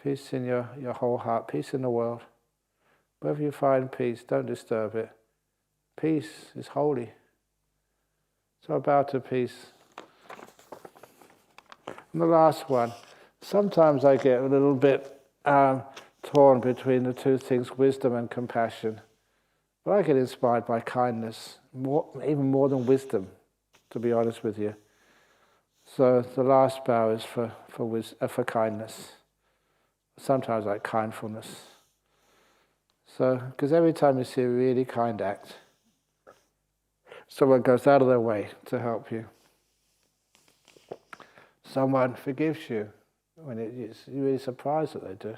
Peace in your whole heart. Peace in the world. Wherever you find peace, don't disturb it. Peace is holy. So I bow to peace. And the last one. Sometimes I get a little bit torn between the two things, wisdom and compassion. But I get inspired by kindness, even more than wisdom, to be honest with you. So the last bow is for kindness. Sometimes like kindfulness. So, because every time you see a really kind act, someone goes out of their way to help you. Someone forgives you when you're really surprised that they do.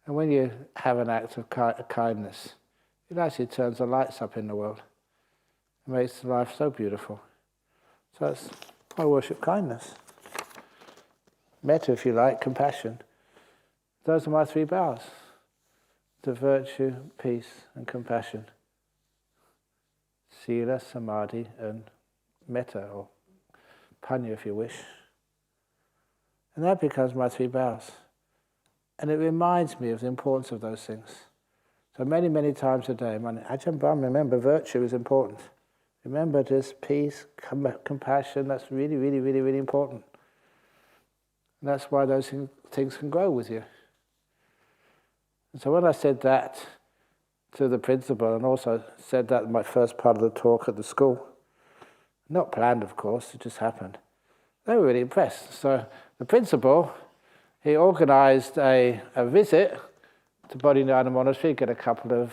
And when you have an act of kindness, it actually turns the lights up in the world. It makes life so beautiful. So I worship kindness. Metta, if you like, compassion. Those are my three vows. To virtue, peace, and compassion. Sila, samadhi, and metta, or panya if you wish. And that becomes my three vows. And it reminds me of the importance of those things. So many, many times a day, Ajahn Brahm, remember virtue is important. Remember this peace, compassion, that's really, really, really, really important. And that's why those things can grow with you. And so when I said that to the principal, and also said that in my first part of the talk at the school, not planned of course, it just happened, they were really impressed. So the principal he organised a visit to Bodhinyana Monastery, get a couple of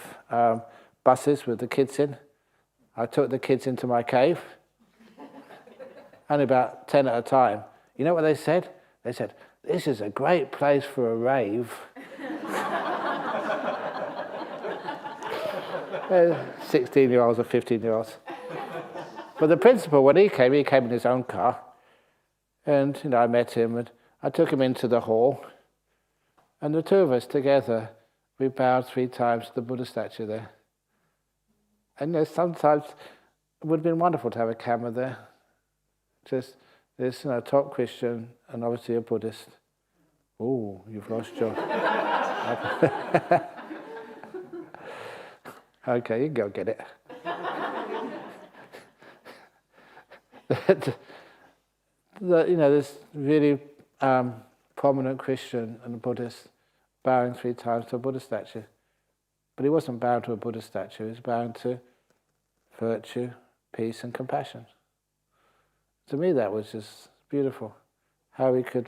buses with the kids in. I took the kids into my cave, only about 10 at a time. You know what they said? They said, "This is a great place for a rave." 16-year-olds or 15-year-olds. But the principal, when he came in his own car, and I met him, and I took him into the hall, and the two of us together, we bowed 3 times to the Buddha statue there. And sometimes it would have been wonderful to have a camera there. Just this top Christian and obviously a Buddhist. Oh, you've lost your... Okay, you can go get it. This really prominent Christian and a Buddhist bowing 3 times to a Buddha statue. But he wasn't bound to a Buddha statue, he was bound to virtue, peace and compassion. To me that was just beautiful. How we can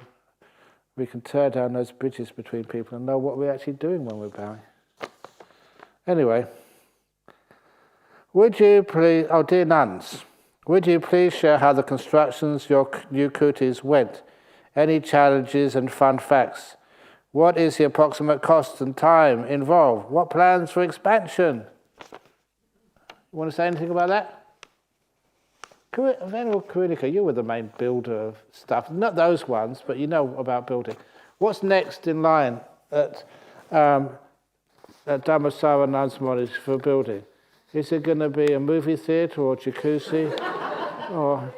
tear down those bridges between people and know what we're actually doing when we're bowing. Anyway, would you please, dear nuns, would you please share how the constructions of your new kutis went? Any challenges and fun facts? What is the approximate cost and time involved? What plans for expansion? You want to say anything about that? Venerable Kurunika, you were the main builder of stuff. Not those ones, but you know about building. What's next in line at Dhammasara Nuns Monastery for building? Is it going to be a movie theatre or jacuzzi? Or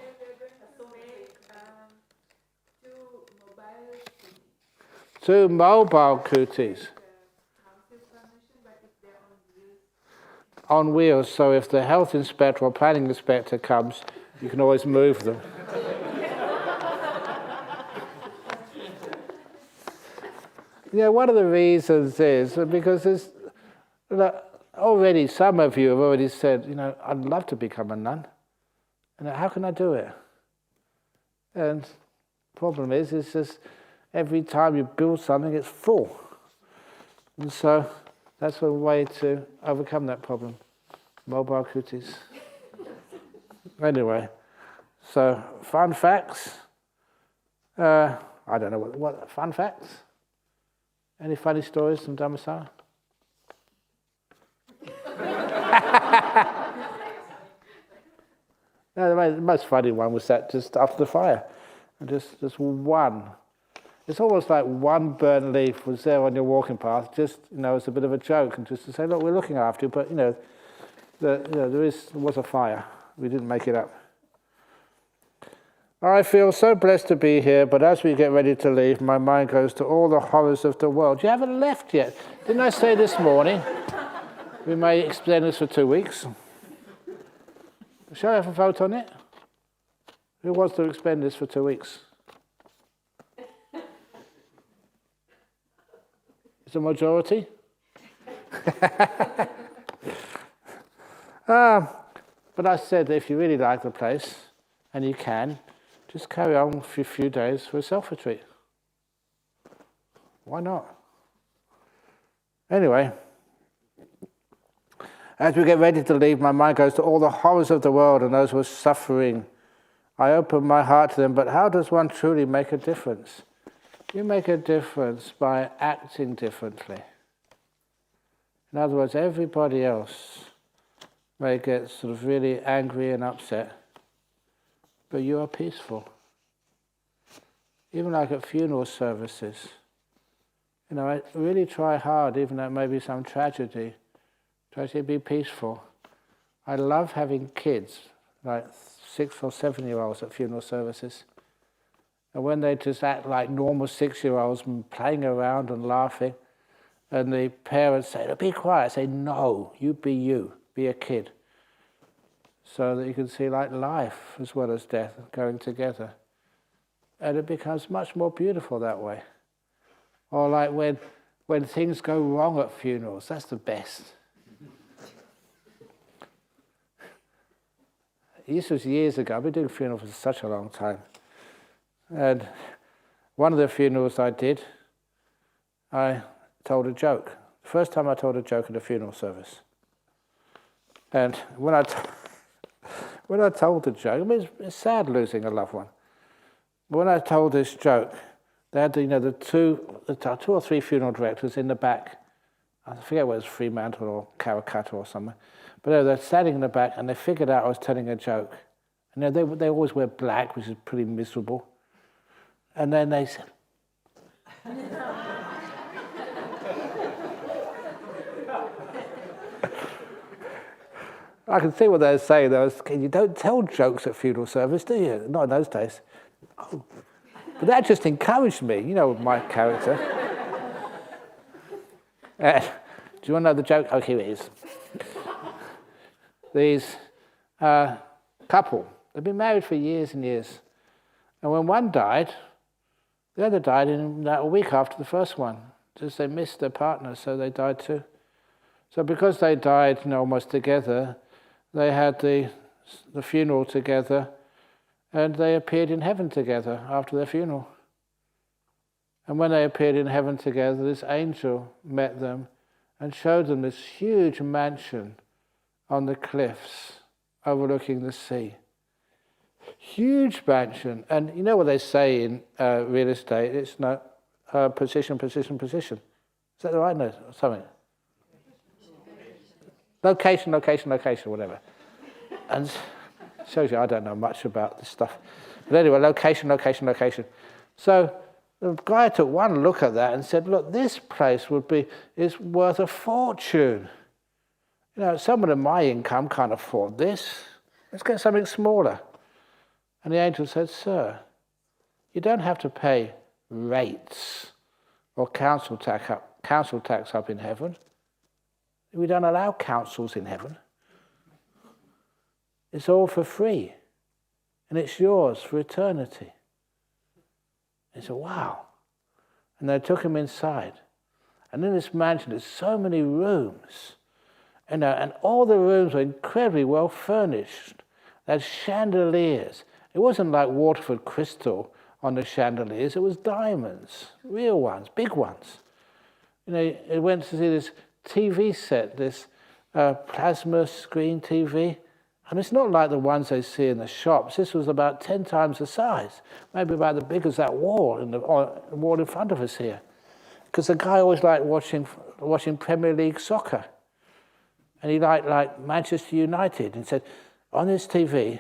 two mobile kutis on wheels, so if the health inspector or planning inspector comes, you can always move them. One of the reasons is because there's already some of you have already said, I'd love to become a nun. How can I do it? And the problem is, it's just every time you build something, it's full. And so that's a way to overcome that problem. Mobile kutis. Anyway, so fun facts. I don't know what fun facts. Any funny stories from Dhammasara? No, the most funny one was that just after the fire, and just one. It's almost like one burnt leaf was there on your walking path, just as a bit of a joke, and just to say, look, we're looking after you, but there was a fire. We didn't make it up. I feel so blessed to be here, but as we get ready to leave, my mind goes to all the horrors of the world. You haven't left yet. Didn't I say this morning? We may extend this for 2 weeks. Shall I have a vote on it? Who wants to expend this for 2 weeks? It's a majority. But I said that if you really like the place, and you can, just carry on for a few days for a self-retreat. Why not? Anyway, as we get ready to leave, my mind goes to all the horrors of the world and those who are suffering. I open my heart to them, but how does one truly make a difference? You make a difference by acting differently. In other words, everybody else may get sort of really angry and upset, but you are peaceful. Even like at funeral services, I really try hard, even though it may be some tragedy, try to be peaceful. I love having kids, like 6 or 7-year-olds at funeral services. And when they just act like normal 6-year-olds playing around and laughing, and the parents say, "Oh, be quiet," I say, "No, you, be a kid." So that you can see like life as well as death going together. And it becomes much more beautiful that way. Or like when things go wrong at funerals, that's the best. This was years ago. I've been doing funerals for such a long time. And one of the funerals I did, I told a joke. The first time I told a joke at a funeral service. And when I told the joke, I mean, it's sad losing a loved one. But when I told this joke, they had the two or three funeral directors in the back. I forget whether it was Fremantle or Calcutta or somewhere. But they're standing in the back, and they figured out I was telling a joke. And they always wear black, which is pretty miserable. And then they said, I can see what they're saying. You don't tell jokes at funeral service, do you? Not in those days. Oh. But that just encouraged me, my character. Do you want to know the joke? Oh, here it is. These couple, they've been married for years and years. And when one died, the other died in a week after the first one. Just they missed their partner, so they died too. So because they died almost together, they had the funeral together, and they appeared in heaven together after their funeral. And when they appeared in heaven together, this angel met them and showed them this huge mansion on the cliffs overlooking the sea. Huge mansion. And you know what they say in real estate? It's not position, position, position. Is that the right note or something? Location, location, location, whatever. And shows you I don't know much about this stuff. But anyway, location, location, location. So the guy took one look at that and said, look, this place is worth a fortune. Someone of my income can't afford this. Let's get something smaller. And the angel said, sir, you don't have to pay rates or council tax up in heaven. We don't allow councils in heaven. It's all for free. And it's yours for eternity. He said, wow. And they took him inside. And in this mansion, there's so many rooms. And all the rooms were incredibly well furnished. They had chandeliers. It wasn't like Waterford crystal on the chandeliers. It was diamonds, real ones, big ones. It went to see this TV set, this plasma screen TV. And it's not like the ones they see in the shops. This was about 10 times the size, maybe about as big as that wall, the wall in front of us here. Because the guy always liked watching Premier League soccer. And he liked Manchester United. And said, on this TV,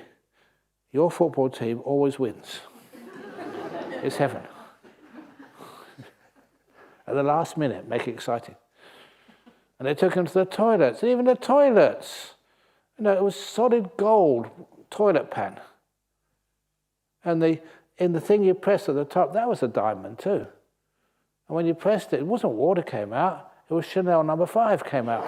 your football team always wins. It's heaven. At the last minute, make it exciting. And they took him to the toilets. And even the toilets, it was solid gold toilet pan. And in the thing you pressed at the top, that was a diamond too. And when you pressed it wasn't water came out, it was Chanel No. 5 came out.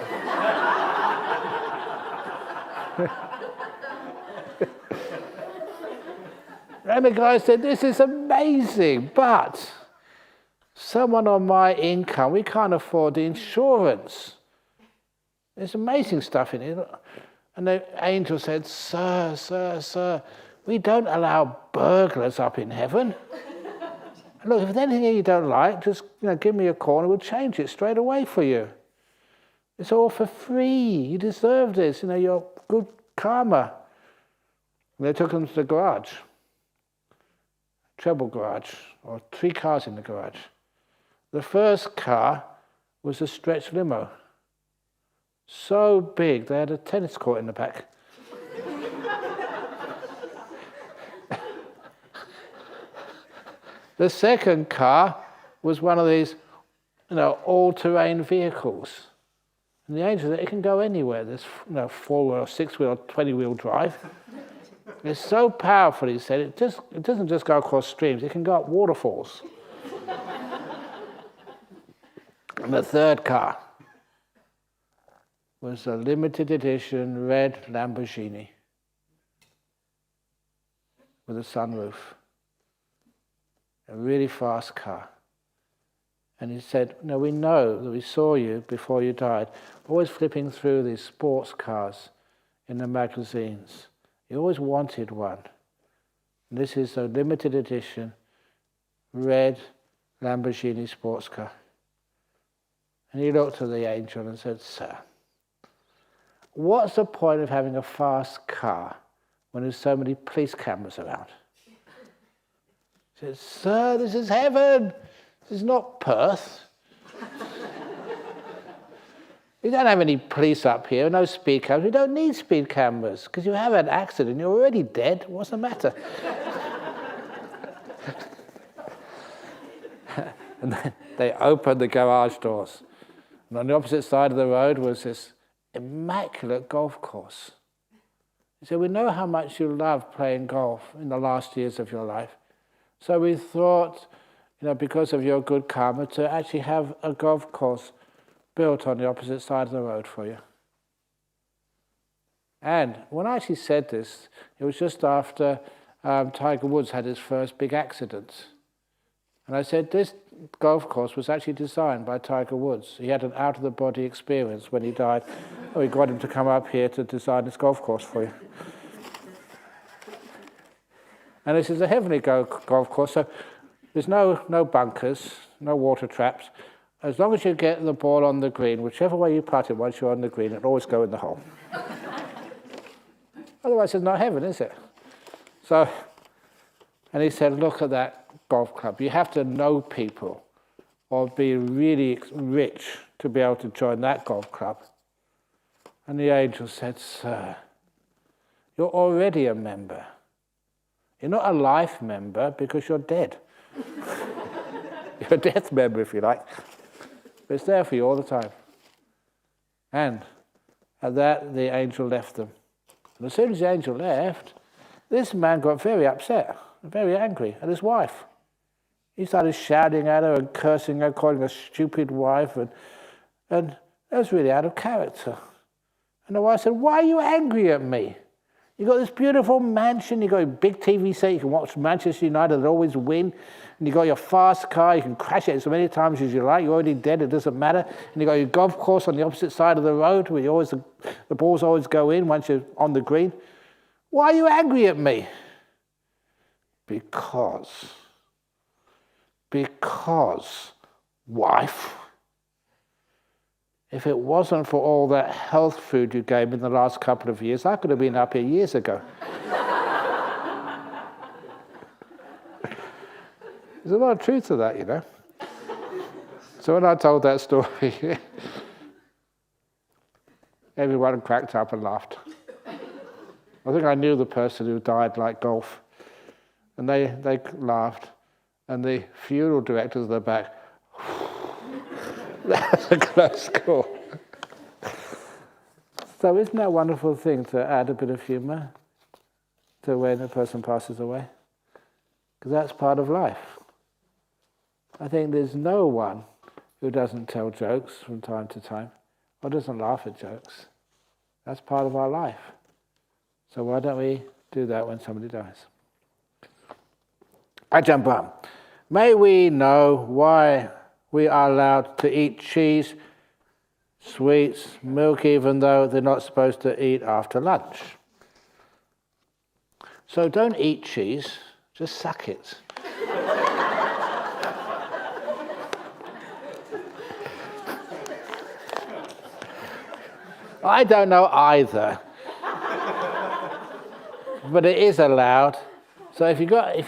And the guy said, this is amazing, but someone on my income, we can't afford the insurance. There's amazing stuff in it. And the angel said, sir, sir, sir, we don't allow burglars up in heaven. Look, if there's anything you don't like, just give me a call and we'll change it straight away for you. It's all for free. You deserve this. You're good karma. And they took him to the garage. Treble garage, or 3 cars in the garage. The first car was a stretch limo. So big, they had a tennis court in the back. The second car was one of these, all-terrain vehicles. And the angel said, it can go anywhere. There's 4-wheel, 6-wheel, or 20-wheel drive. It's so powerful, he said, it doesn't just go across streams, it can go up waterfalls. And the third car was a limited edition red Lamborghini with a sunroof. A really fast car. And he said, we know that we saw you before you died, always flipping through these sports cars in the magazines. You always wanted one. And this is a limited edition red Lamborghini sports car. And he looked at the angel and said, "Sir, what's the point of having a fast car when there's so many police cameras around?" He said, "Sir, this is heaven. This is not Perth. We don't have any police up here, no speed cameras. We don't need speed cameras because you have an accident. You're already dead. What's the matter?" And then they opened the garage doors. And on the opposite side of the road was this immaculate golf course. He said, "We know how much you love playing golf in the last years of your life. So we thought, because of your good karma, to actually have a golf course built on the opposite side of the road for you." And when I actually said this, it was just after Tiger Woods had his first big accident. And I said, this golf course was actually designed by Tiger Woods. He had an out-of-the-body experience when he died. Oh, we got him to come up here to design this golf course for you. And this is a heavenly golf course, so there's no bunkers, no water traps. As long as you get the ball on the green, whichever way you putt it once you're on the green, it'll always go in the hole. Otherwise, it's not heaven, is it? So, and he said, "Look at that golf club. You have to know people or be really rich to be able to join that golf club." And the angel said, "Sir, you're already a member. You're not a life member because you're dead. You're a death member, if you like. But it's there for you all the time." And at that, the angel left them. And as soon as the angel left, this man got very upset, very angry at his wife. He started shouting at her and cursing her, calling her a stupid wife, and that was really out of character. And the wife said, "Why are you angry at me? You got this beautiful mansion, you got a big TV set, you can watch Manchester United, they always win, and you got your fast car, you can crash it as many times as you like, you're already dead, it doesn't matter, and you got your golf course on the opposite side of the road where the balls always go in once you're on the green. Why are you angry at me?" Because, wife, if it wasn't for all that health food you gave me in the last couple of years, I could have been up here years ago. There's a lot of truth to that, So when I told that story, everyone cracked up and laughed. I think I knew the person who died like golf. And they laughed. And the funeral directors at the back, that's a close call. So isn't that a wonderful thing to add a bit of humour to when a person passes away? Because that's part of life. I think there's no one who doesn't tell jokes from time to time or doesn't laugh at jokes. That's part of our life. So why don't we do that when somebody dies? Ajahn Brahm, may we know why we are allowed to eat cheese, sweets, milk, even though they're not supposed to eat after lunch. So don't eat cheese, just suck it. I don't know either. But it is allowed. So if you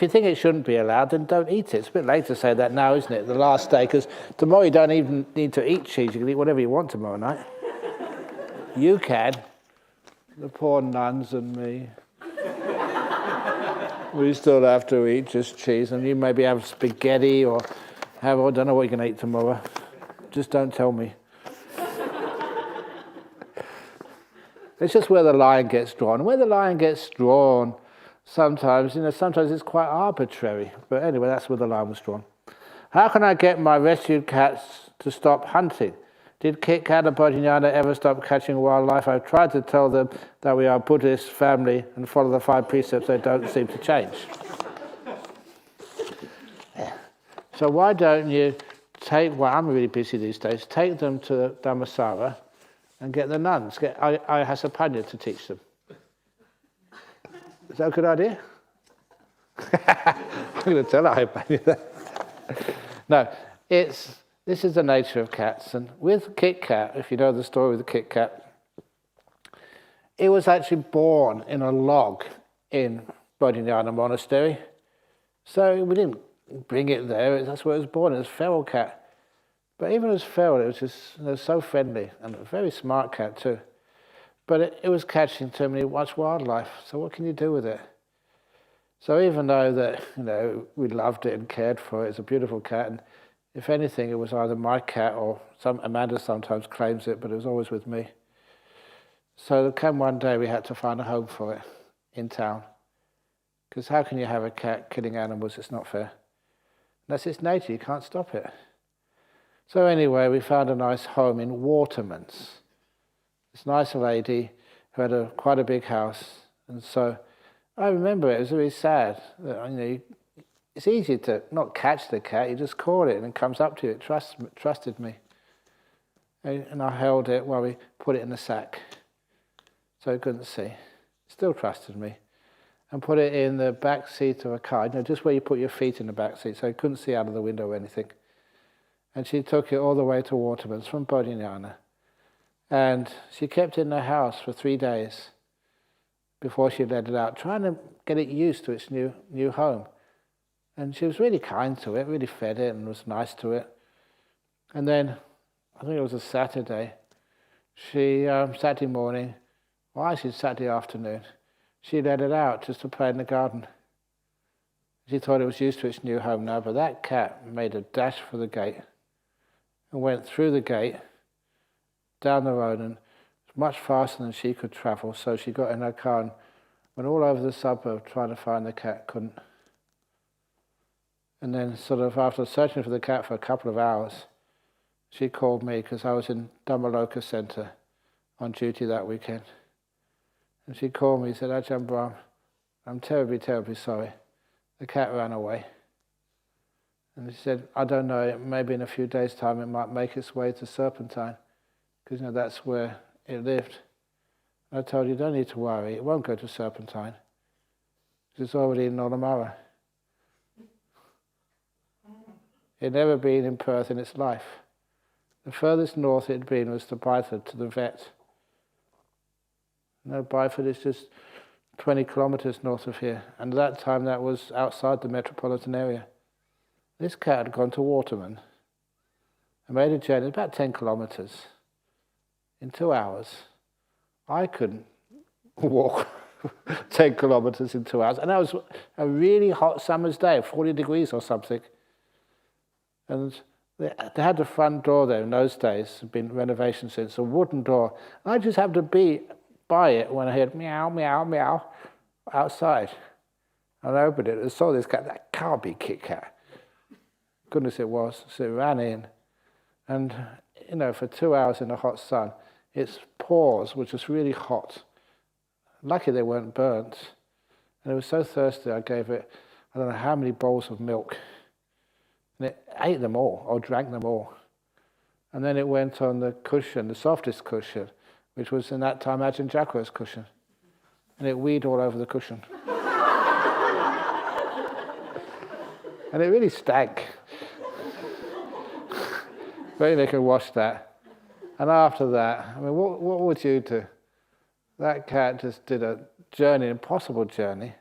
think it shouldn't be allowed, then don't eat it. It's a bit late to say that now, isn't it? The last day, because tomorrow you don't even need to eat cheese. You can eat whatever you want tomorrow night. You can. The poor nuns and me. We still have to eat just cheese, and you maybe have spaghetti or I don't know what you're going to eat tomorrow. Just don't tell me. It's just where the line gets drawn. Where the line gets drawn, sometimes it's quite arbitrary. But anyway, that's where the line was drawn. How can I get my rescued cats to stop hunting? Did Kit Kat and Jhana ever stop catching wildlife? I've tried to tell them that we are a Buddhist family and follow the 5 precepts. They don't seem to change. So why don't you I'm really busy these days, take them to Dhammasara and get the nuns, get Ayahasapanya to teach them. Is that a good idea? I'm going to tell Ayahasapanya that. No, this is the nature of cats. And with Kit Kat, if you know the story with the Kit Kat, it was actually born in a log in Jhana Monastery. So we didn't bring it there, that's where it was born. It was a feral cat. But even as feral, it was just so friendly, and a very smart cat too. But it was catching too much wildlife, so what can you do with it? So even though that we loved it and cared for it, it's a beautiful cat, and if anything, it was either my cat or Amanda sometimes claims it, but it was always with me. So there came one day we had to find a home for it in town. Because how can you have a cat killing animals? It's not fair. And that's its nature, you can't stop it. So anyway, we found a nice home in Waterman's. This nice lady who had quite a big house. And so I remember it was really sad. It's easy to not catch the cat, you just call it and it comes up to you. It trusted me. And I held it while we put it in the sack. So it couldn't see. It still trusted me. And put it in the back seat of a car, just where you put your feet in the back seat, so it couldn't see out of the window or anything. And she took it all the way to Waterman's from Bodhinyana. And she kept it in the house for 3 days before she let it out, trying to get it used to its new home. And she was really kind to it, really fed it and was nice to it. And then, I think it was a Saturday, Saturday morning, or actually Saturday afternoon, she let it out just to play in the garden. She thought it was used to its new home now, but that cat made a dash for the gate and went through the gate, down the road, and much faster than she could travel. So she got in her car and went all over the suburb trying to find the cat, couldn't. And then sort of after searching for the cat for a couple of hours, she called me because I was in Dhammaloka Centre on duty that weekend. And she called me and said, Ajahn Brahm, I'm terribly, terribly sorry. The cat ran away. And she said, I don't know, maybe in a few days' time it might make its way to Serpentine, because that's where it lived. And I told her, you don't need to worry, it won't go to Serpentine, because it's already in Nollamara. It had never been in Perth in its life. The furthest north it had been was to Bideford, to the vet. Bideford is just 20 kilometres north of here, and at that time that was outside the metropolitan area. This cat had gone to Waterman and made a journey about 10 kilometres in 2 hours. I couldn't walk 10 kilometres in 2 hours, and that was a really hot summer's day, 40 degrees or something. And they had the front door there in those days, had been renovation since, a wooden door. And I just happened to be by it when I heard meow, meow, meow outside. And I opened it and saw this cat. That can't be Kit Kat. Goodness it was. So it ran in. And, for 2 hours in the hot sun, its paws were just really hot. Lucky they weren't burnt. And it was so thirsty I gave it, I don't know how many bowls of milk. And it ate them all, or drank them all. And then it went on the cushion, the softest cushion, which was in that time Ajahn Jackra's cushion. And it weed all over the cushion. And it really stank. But they could wash that. And after that, what would you do? That cat just did a journey, an impossible journey,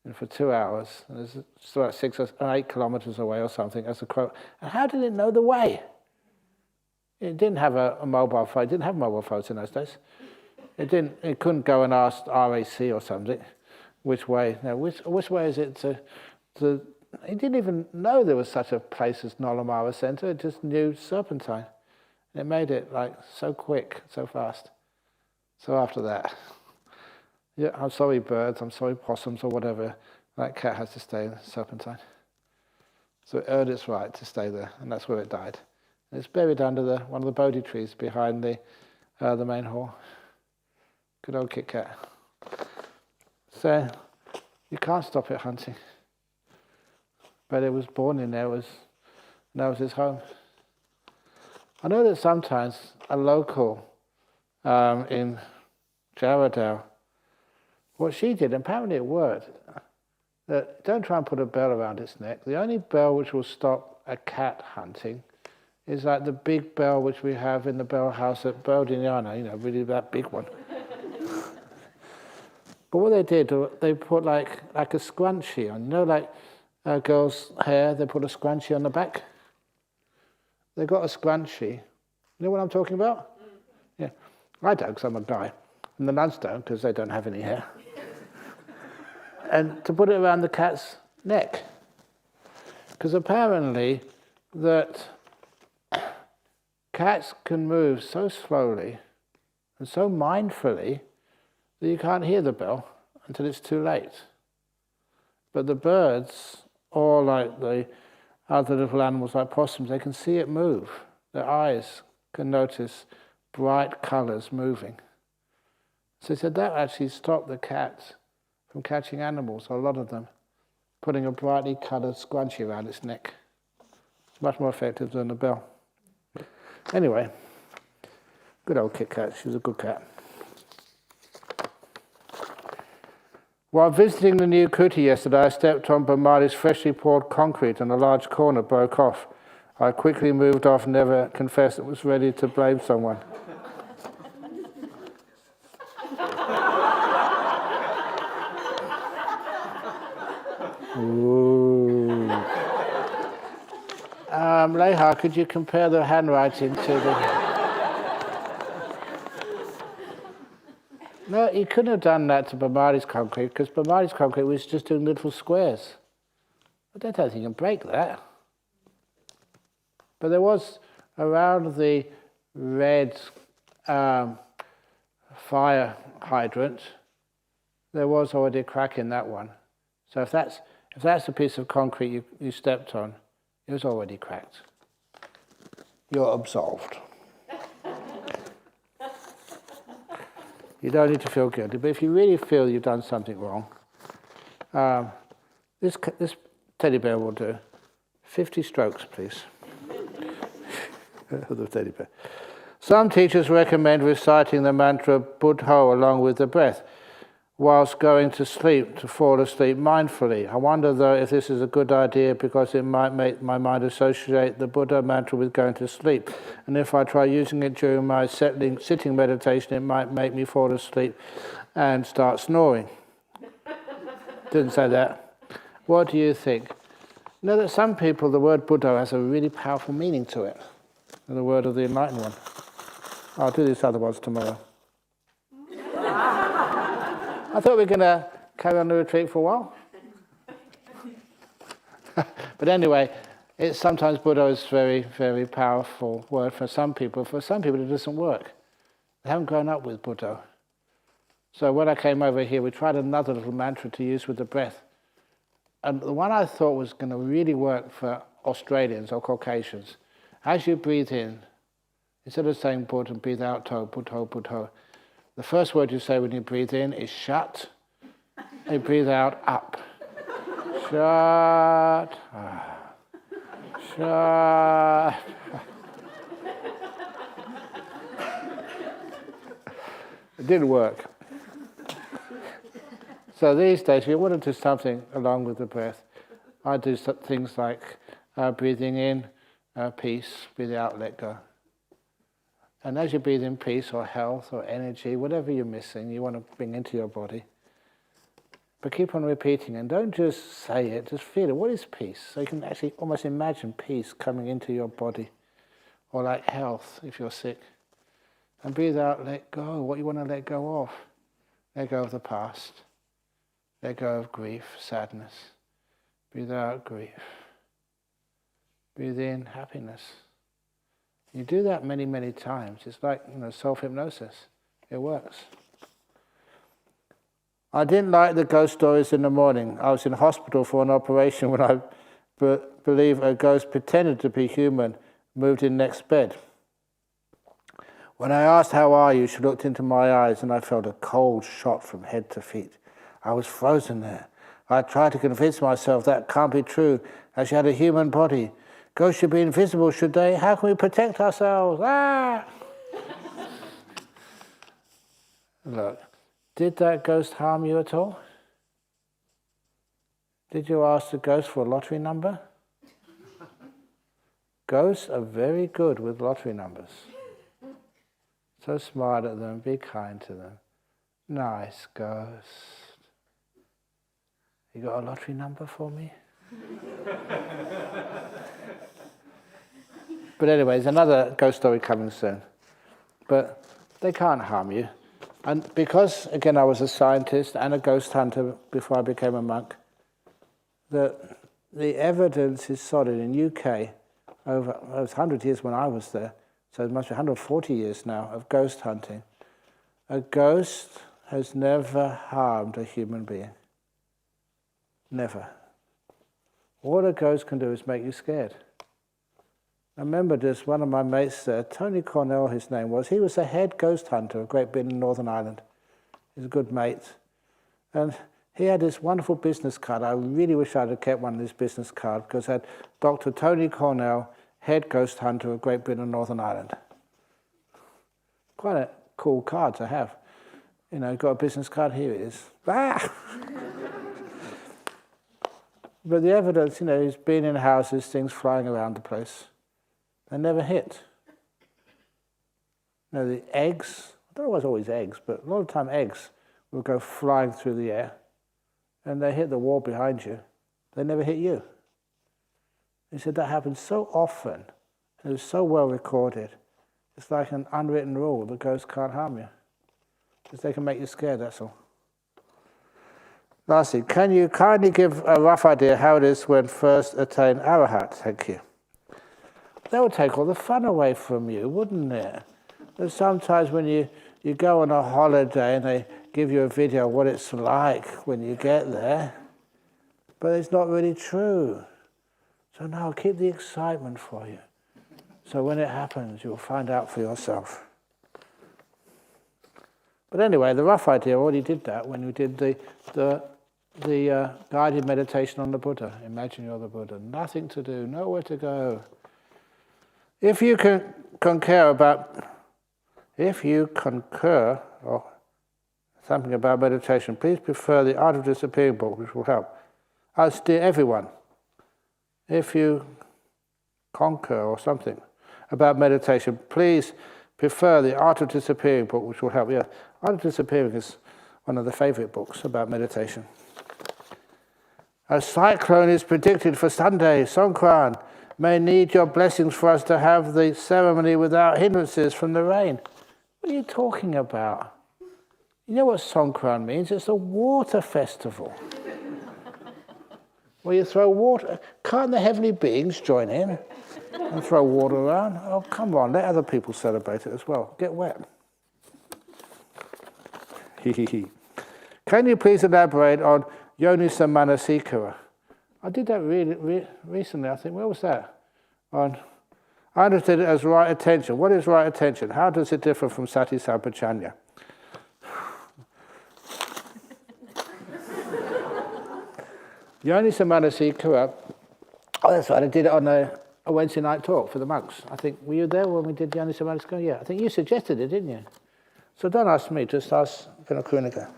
and for 2 hours. And it's still about 6 or 8 kilometres away or something, as a quote. And how did it know the way? It didn't have a mobile phone. It didn't have mobile phones in those days. It couldn't go and ask RAC or something, which way. Now, which way is it to? It didn't even know there was such a place as Nollamara Centre. It just knew Serpentine, and it made it so quick, so fast. So after that, yeah, I'm sorry birds, I'm sorry possums or whatever. That cat has to stay in Serpentine. So it earned its right to stay there, and that's where it died. It's buried under one of the Bodhi trees behind the main hall. Good old Kit Kat. So you can't stop it hunting. But it was born in there, and that was his home. I know that sometimes a local in Jarrahdale, what she did, apparently it worked. that don't try and put a bell around its neck. The only bell which will stop a cat hunting is like the big bell which we have in the bell house at Jhana, really that big one. But what they did, they put like a scrunchie on, like a girl's hair, they put a scrunchie on the back. They got a scrunchie. You know what I'm talking about? Yeah. I don't, because I'm a guy. And the nuns don't, because they don't have any hair. And to put it around the cat's neck. Because apparently that cats can move so slowly and so mindfully that you can't hear the bell until it's too late. But the birds, or like the other little animals like possums, they can see it move. Their eyes can notice bright colours moving. So he said that actually stopped the cats from catching animals, or a lot of them, putting a brightly coloured scrunchie around its neck. It's much more effective than the bell. Anyway, good old Kit Kat, she was a good cat. While visiting the new kuti yesterday, I stepped on Brahmali's freshly poured concrete and a large corner broke off. I quickly moved off, never confessed it was ready to blame someone. Ooh. Leha, could you compare the handwriting to the... No, you couldn't have done that to Brahmali's concrete, because Brahmali's concrete was just doing little squares. I don't think you can break that. But there was, around the red fire hydrant, there was already a crack in that one. So if that's a piece of concrete you stepped on, it was already cracked. You're absolved. You don't need to feel guilty, but if you really feel you've done something wrong, this teddy bear will do. 50 strokes, please. The teddy bear. Some teachers recommend reciting the mantra Buddho along with the breath whilst going to sleep, to fall asleep mindfully. I wonder, though, if this is a good idea because it might make my mind associate the Buddha mantra with going to sleep. And if I try using it during my sitting meditation, it might make me fall asleep and start snoring. Didn't say that. What do you think? You know that some people, the word Buddha has a really powerful meaning to it. The word of the Enlightened One. I'll do these other ones tomorrow. I thought we were going to carry on the retreat for a while. But anyway, it's sometimes Buddha is very, very powerful word for some people. For some people, it doesn't work. They haven't grown up with Buddha. So when I came over here, we tried another little mantra to use with the breath. And the one I thought was going to really work for Australians or Caucasians, as you breathe in, instead of saying Buddha, breathe out, to, Buddho, Buddho, the first word you say when you breathe in is shut, and you breathe out, up. Shut. Shut. It didn't work. So these days, if you want to do something along with the breath, I do things like breathing in, peace, breathing out, let go. And as you breathe in peace or health or energy, whatever you're missing, you want to bring into your body. But keep on repeating, and don't just say it, just feel it. What is peace? So you can actually almost imagine peace coming into your body. Or like health, if you're sick. And breathe out, let go, what you want to let go of. Let go of the past. Let go of grief, sadness. Breathe out, grief. Breathe in, happiness. You do that many, many times. It's like, self-hypnosis. It works. I didn't like the ghost stories in the morning. I was in hospital for an operation when I believe a ghost pretended to be human, moved in next bed. When I asked, "How are you?" she looked into my eyes and I felt a cold shot from head to feet. I was frozen there. I tried to convince myself that can't be true, as she had a human body. Ghosts should be invisible, should they? How can we protect ourselves? Ah! Look, did that ghost harm you at all? Did you ask the ghost for a lottery number? Ghosts are very good with lottery numbers. So smile at them, be kind to them. Nice ghost. You got a lottery number for me? But anyway, there's another ghost story coming soon. But they can't harm you. And because, again, I was a scientist and a ghost hunter before I became a monk, the evidence is solid in UK. It was 100 years when I was there, so it must be 140 years now of ghost hunting. A ghost has never harmed a human being. Never. All a ghost can do is make you scared. I remember this, one of my mates there, Tony Cornell his name was, he was a head ghost hunter of Great Britain and Northern Ireland. He's a good mate. And he had this wonderful business card. I really wish I'd have kept one of his business cards because it had Dr. Tony Cornell, head ghost hunter of Great Britain and Northern Ireland. Quite a cool card to have. You know, got a business card, here it is. Ah! But the evidence, you know, he's been in houses, things flying around the place. They never hit. You know, the eggs, I don't know why it's always eggs, but a lot of the time eggs will go flying through the air and they hit the wall behind you. They never hit you. He said that happens so often, and it's so well recorded. It's like an unwritten rule, the ghosts can't harm you. Because they can make you scared, that's all. Lastly, can you kindly give a rough idea how it is when first attain arahat? Thank you. That would take all the fun away from you, wouldn't it? But sometimes when you go on a holiday and they give you a video of what it's like when you get there, but it's not really true. So no, keep the excitement for you. So when it happens, you'll find out for yourself. But anyway, the rough idea, already did that when we did the guided meditation on the Buddha. Imagine you're the Buddha. Nothing to do, nowhere to go. If you concur or something about meditation, please prefer the Art of Disappearing book, which will help. As dear everyone, if you concur or something about meditation, please prefer the Art of Disappearing book, which will help. Yeah, Art of Disappearing is one of the favorite books about meditation. A cyclone is predicted for Sunday, Songkran. May need your blessings for us to have the ceremony without hindrances from the rain. What are you talking about? You know what Songkran means? It's a water festival. Where you throw water. Can't the heavenly beings join in and throw water around? Oh, come on, let other people celebrate it as well. Get wet. Can you please elaborate on Yonisa Manasikara? I did that really recently, I think. Where was that? I understood it as right attention. What is right attention? How does it differ from Sati Sampajanya? Yonisa Manasikara, oh, that's right, I did it on a Wednesday night talk for the monks. I think, were you there when we did Yonisa Manasikara? Yeah, I think you suggested it, didn't you? So don't ask me, just ask Vinakunika.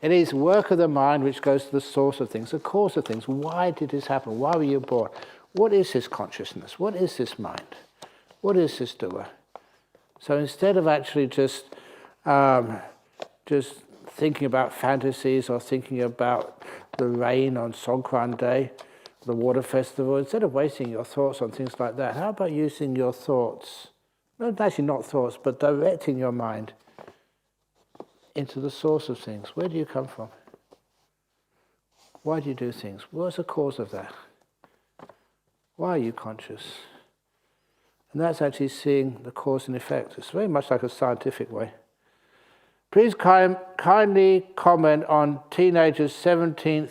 It is work of the mind which goes to the source of things, the cause of things. Why did this happen? Why were you born? What is this consciousness? What is this mind? What is this doer? So instead of actually just thinking about fantasies or thinking about the rain on Songkran Day, the water festival, instead of wasting your thoughts on things like that, how about using your thoughts, actually not thoughts, but directing your mind into the source of things? Where do you come from? Why do you do things? What's the cause of that? Why are you conscious? And that's actually seeing the cause and effect. It's very much like a scientific way. Please kindly comment on teenagers 17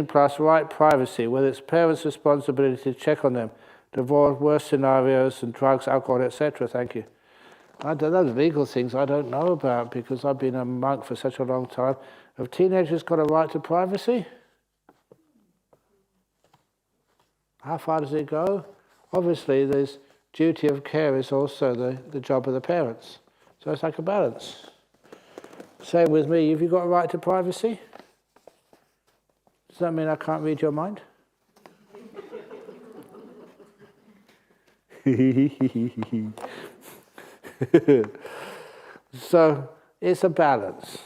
plus right privacy, whether it's parents' responsibility to check on them, to avoid worse scenarios and drugs, alcohol, etc. Thank you. Those legal things I don't know about because I've been a monk for such a long time. Have teenagers got a right to privacy? How far does it go? Obviously, there's duty of care is also the job of the parents. So it's like a balance. Same with me. Have you got a right to privacy? Does that mean I can't read your mind? So it's a balance.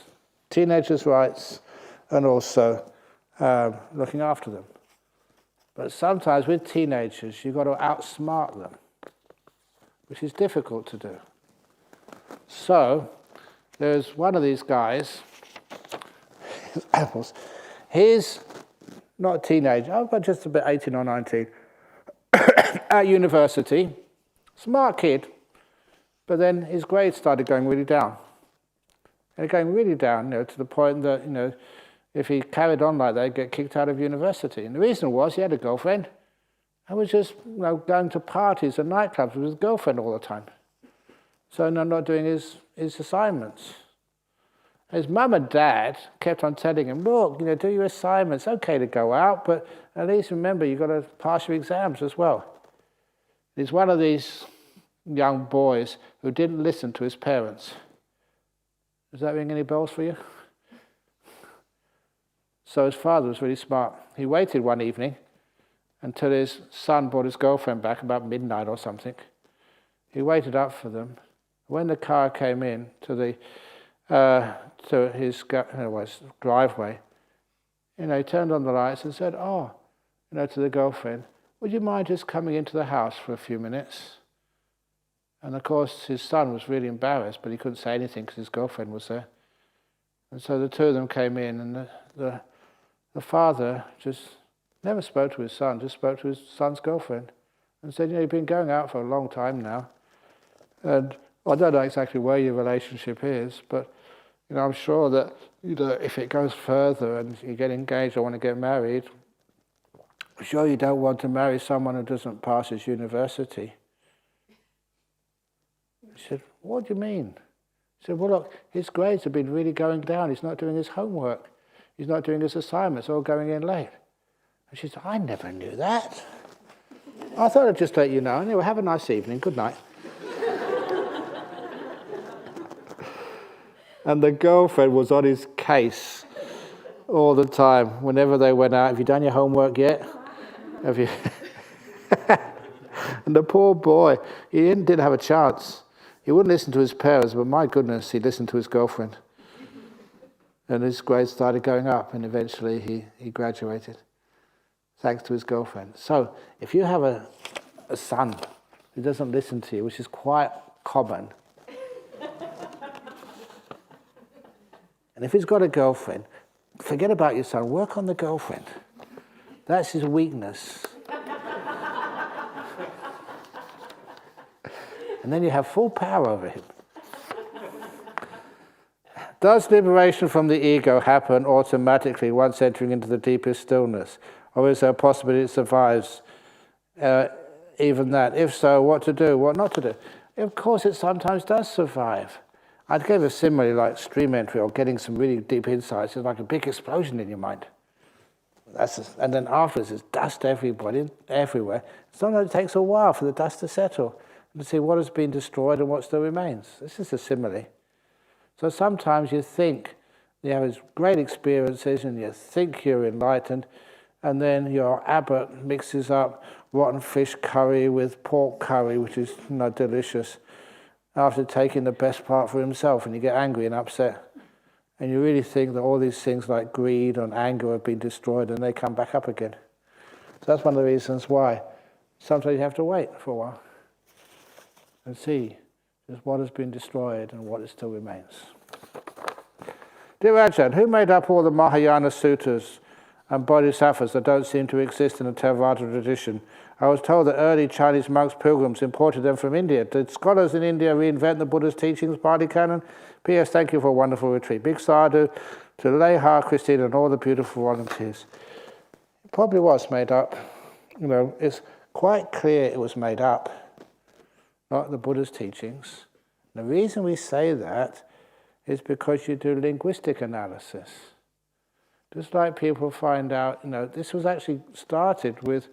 Teenagers' rights and also looking after them. But sometimes with teenagers, you've got to outsmart them, which is difficult to do. So there's one of these guys, apples. He's not a teenager, but just about 18 or 19, at university, smart kid, but then his grades started going really down. And going really down, to the point that, if he carried on like that, he'd get kicked out of university. And the reason was he had a girlfriend and was just going to parties and nightclubs with his girlfriend all the time. So not doing his assignments. His mum and dad kept on telling him, look, do your assignments. It's okay to go out, but at least remember you've got to pass your exams as well. He's one of these young boys who didn't listen to his parents. Does that ring any bells for you? So his father was really smart. He waited one evening until his son brought his girlfriend back about midnight or something. He waited up for them. When the car came in to his driveway, he turned on the lights and said, to the girlfriend, would you mind just coming into the house for a few minutes? And of course his son was really embarrassed, but he couldn't say anything because his girlfriend was there. And so the two of them came in, and the father just never spoke to his son, just spoke to his son's girlfriend and said, you've been going out for a long time now. And I don't know exactly where your relationship is, but I'm sure that if it goes further and you get engaged or want to get married, I'm sure you don't want to marry someone who doesn't pass his university. He said, what do you mean? He said, well, look, his grades have been really going down. He's not doing his homework. He's not doing his assignments, all going in late. And she said, I never knew that. I thought I'd just let you know. Anyway, have a nice evening. Good night. And the girlfriend was on his case all the time. Whenever they went out, have you done your homework yet? Have you? And the poor boy, he didn't have a chance. He wouldn't listen to his parents, but my goodness, he listened to his girlfriend. And his grades started going up, and eventually he graduated, thanks to his girlfriend. So if you have a son who doesn't listen to you, which is quite common, and if he's got a girlfriend, forget about your son, work on the girlfriend. That's his weakness. And then you have full power over him. Does liberation from the ego happen automatically once entering into the deepest stillness? Or is there a possibility it survives even that? If so, what to do, what not to do? Of course it sometimes does survive. I'd give a simile like stream entry or getting some really deep insights. It's like a big explosion in your mind. And then afterwards there's dust everywhere. Sometimes it takes a while for the dust to settle and to see what has been destroyed and what still remains. This is a simile. So sometimes you think you have these great experiences and you think you're enlightened, and then your abbot mixes up rotten fish curry with pork curry, which is delicious, after taking the best part for himself, and you get angry and upset. And you really think that all these things like greed and anger have been destroyed and they come back up again. So that's one of the reasons why sometimes you have to wait for a while and see just what has been destroyed and what still remains. Dear Ajahn, who made up all the Mahayana sutras and bodhisattvas that don't seem to exist in the Theravada tradition? I was told that early Chinese monks pilgrims imported them from India. Did scholars in India reinvent the Buddha's teachings, Pali Canon? P.S. Thank you for a wonderful retreat. Big sadhu to Leha, Christine, and all the beautiful volunteers. It probably was made up. It's quite clear it was made up, not the Buddha's teachings. The reason we say that is because you do linguistic analysis. Just like people find out, this was actually started with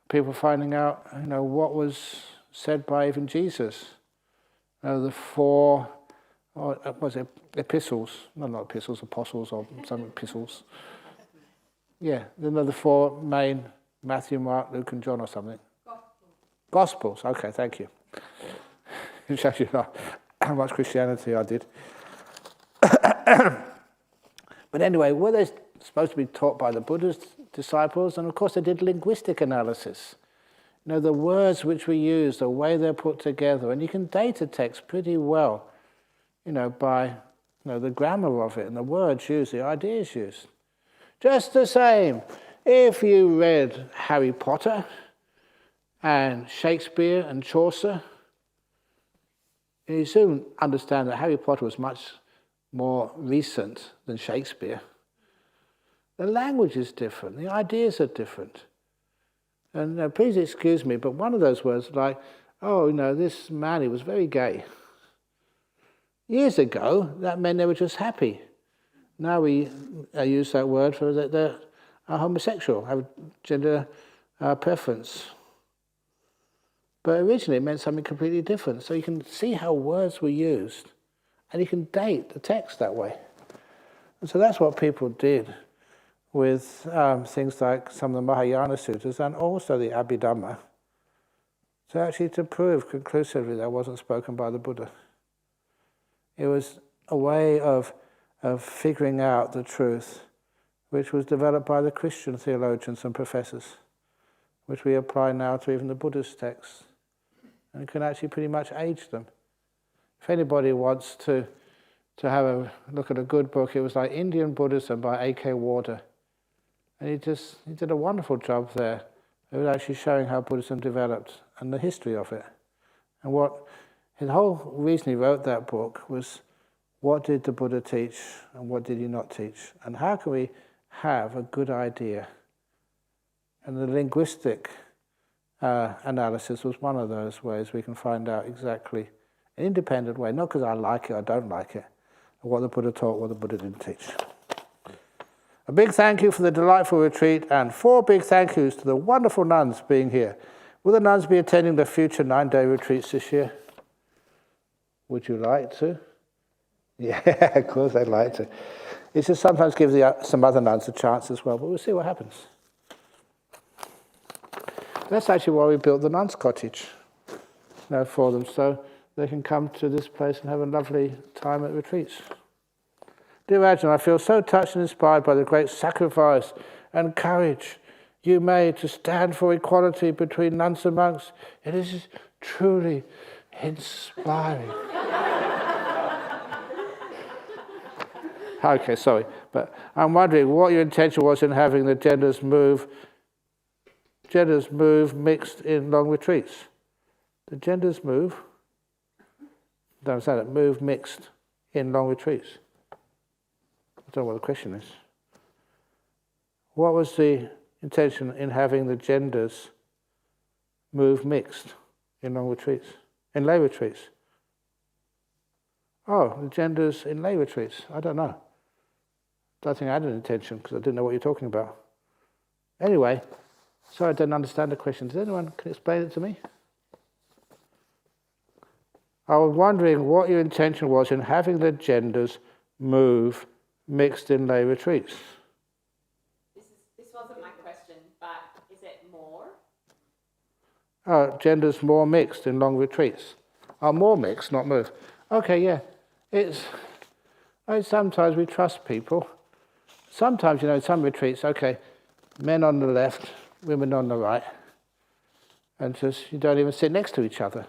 people finding out, what was said by even Jesus. The four, was it epistles? No, not epistles, apostles, or some epistles. Yeah, the four main, Matthew, Mark, Luke and John or something. Gospels, okay, thank you. It shows you how much Christianity I did. But anyway, were they supposed to be taught by the Buddha's disciples? And of course they did linguistic analysis. You know, the words which we use, the way they're put together, and you can date a text pretty well, you know, by the grammar of it and the words used, the ideas used. Just the same, if you read Harry Potter and Shakespeare and Chaucer, you soon understand that Harry Potter was much more recent than Shakespeare. The language is different, the ideas are different. And please excuse me, but one of those words like, this man, he was very gay. Years ago, that meant they were just happy. Now we use that word for that they're homosexual, have gender preference. But originally it meant something completely different. So you can see how words were used, and you can date the text that way. And so that's what people did with things like some of the Mahayana sutras and also the Abhidhamma, to prove conclusively that wasn't spoken by the Buddha. It was a way of figuring out the truth, which was developed by the Christian theologians and professors, which we apply now to even the Buddhist texts, and can actually pretty much age them. If anybody wants to have a look at a good book, it was like Indian Buddhism by A.K. Warder. And he did a wonderful job there. It was actually showing how Buddhism developed and the history of it. And his whole reason he wrote that book was, what did the Buddha teach and what did he not teach? And how can we have a good idea? And the linguistic analysis was one of those ways we can find out exactly, an independent way, not because I like it or don't like it, what the Buddha taught, what the Buddha didn't teach. A big thank you for the delightful retreat, and 4 big thank yous to the wonderful nuns being here. Will the nuns be attending the future 9-day retreats this year? Would you like to? Yeah, of course I'd like to. It just sometimes gives some other nuns a chance as well, but we'll see what happens. That's actually why we built the nuns' cottage for them, so they can come to this place and have a lovely time at retreats. Dear Ajahn, I feel so touched and inspired by the great sacrifice and courage you made to stand for equality between nuns and monks. It is truly inspiring. Okay, sorry, but I'm wondering what your intention was in having the genders move mixed in long retreats. The genders move, don't understand it, move mixed in long retreats. I don't know what the question is. What was the intention in having the genders move mixed in long retreats, in lay retreats? Oh, the genders in lay retreats. I don't know. Don't think I had an intention because I didn't know what you're talking about. Anyway, sorry I didn't understand the question. Does anyone can explain it to me? I was wondering what your intention was in having the genders move mixed in lay retreats. This wasn't my question, but is it more? Oh, genders more mixed in long retreats. Oh, more mixed, not move. Okay, yeah. Sometimes we trust people. Sometimes, in some retreats, okay, men on the left, women on the right, and just you don't even sit next to each other.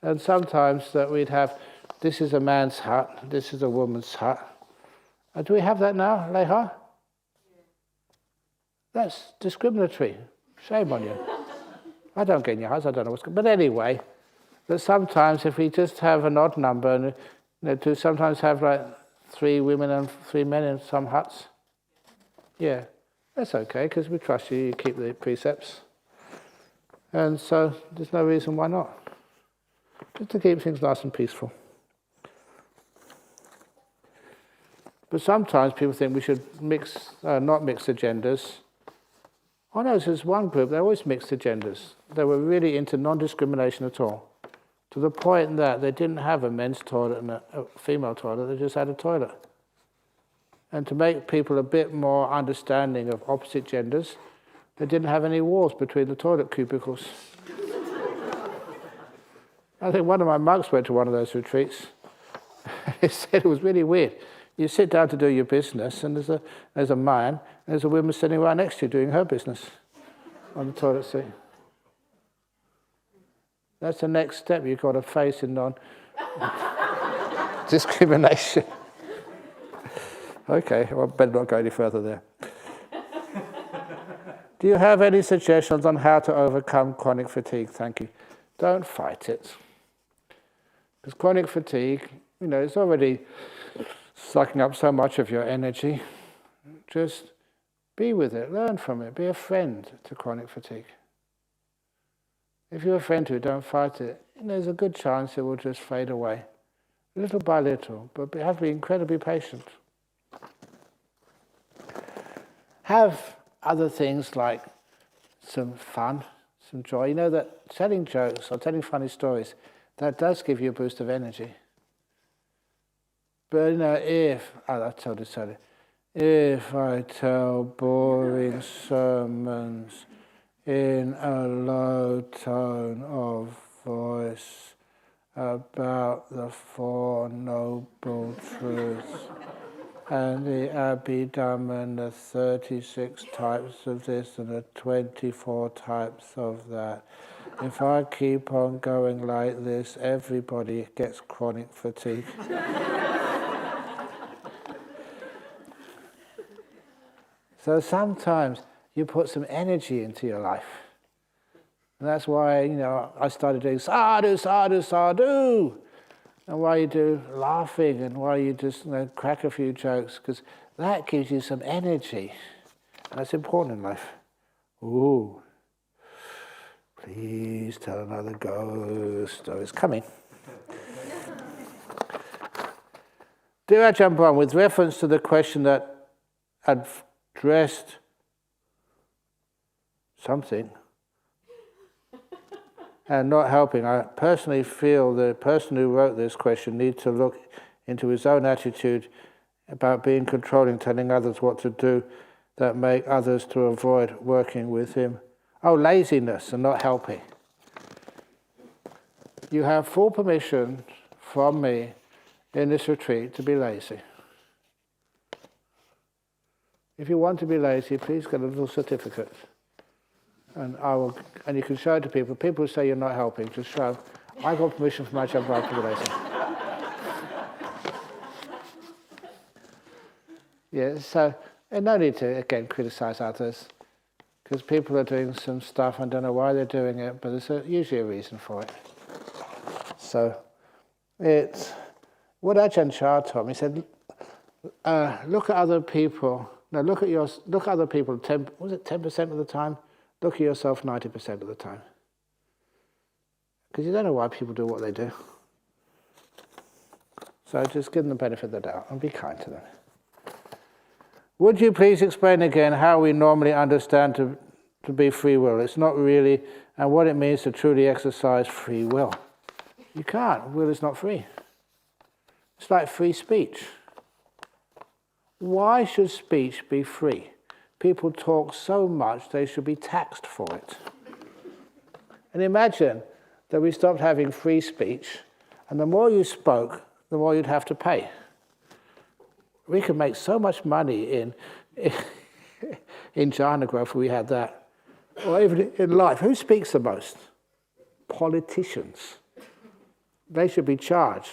And sometimes that we'd have, this is a man's hut, this is a woman's hut. Do we have that now, Leha? Yeah. That's discriminatory. Shame on you. I don't get in your house, I don't know what's going on. But anyway, that sometimes if we just have an odd number, and to sometimes have like 3 women and 3 men in some huts. Yeah, that's okay, because we trust you, you keep the precepts. And so there's no reason why not. Just to keep things nice and peaceful. But sometimes people think we should not mix the genders. I know there's one group, they always mixed the genders. They were really into non-discrimination at all. To the point that they didn't have a men's toilet and a female toilet, they just had a toilet. And to make people a bit more understanding of opposite genders, they didn't have any walls between the toilet cubicles. I think one of my monks went to one of those retreats. He said it was really weird. You sit down to do your business, and there's a man, and there's a woman sitting right next to you doing her business on the toilet seat. That's the next step you've got to face in non-discrimination. Okay, well, I better not go any further there. Do you have any suggestions on how to overcome chronic fatigue? Thank you. Don't fight it. Because chronic fatigue, it's already sucking up so much of your energy. Just be with it, learn from it, be a friend to chronic fatigue. If you're a friend to it, don't fight it. There's a good chance it will just fade away, little by little, but you have to be incredibly patient. Have other things like some fun, some joy. You know that telling jokes or telling funny stories, that does give you a boost of energy. But if I tell boring sermons in a low tone of voice about the Four Noble Truths and the Abhidhamma and the 36 types of this and the 24 types of that. If I keep on going like this, everybody gets chronic fatigue. So sometimes you put some energy into your life. And that's why, I started doing sadhu, sadhu, sadhu. And why you do laughing and why you just crack a few jokes, because that gives you some energy. And that's important in life. Ooh, please tell another ghost. Oh, it's coming. Dear Ajahn Brahm, with reference to the question that addressed something and not helping, I personally feel the person who wrote this question needs to look into his own attitude about being controlling, telling others what to do that make others to avoid working with him. Oh, laziness and not helping. You have full permission from me in this retreat to be lazy. If you want to be lazy, please get a little certificate. And you can show it to people. People who say you're not helping, just show, I got permission from Ajahn Brahm to be lazy. Yeah, so, and no need to, again, criticize others, because people are doing some stuff and don't know why they're doing it, but there's usually a reason for it. So, it's, what Ajahn Chah taught me, he said, look at other people, look at other people 10% of the time? Look at yourself 90% of the time. Because you don't know why people do what they do. So just give them the benefit of the doubt and be kind to them. Would you please explain again how we normally understand to be free will? It's not really, and what it means to truly exercise free will. You can't. Will is not free. It's like free speech. Why should speech be free? People talk so much they should be taxed for it. And imagine that we stopped having free speech, and the more you spoke, the more you'd have to pay. We could make so much money in Jhana growth if we had that. Or even in life, who speaks the most? Politicians. They should be charged.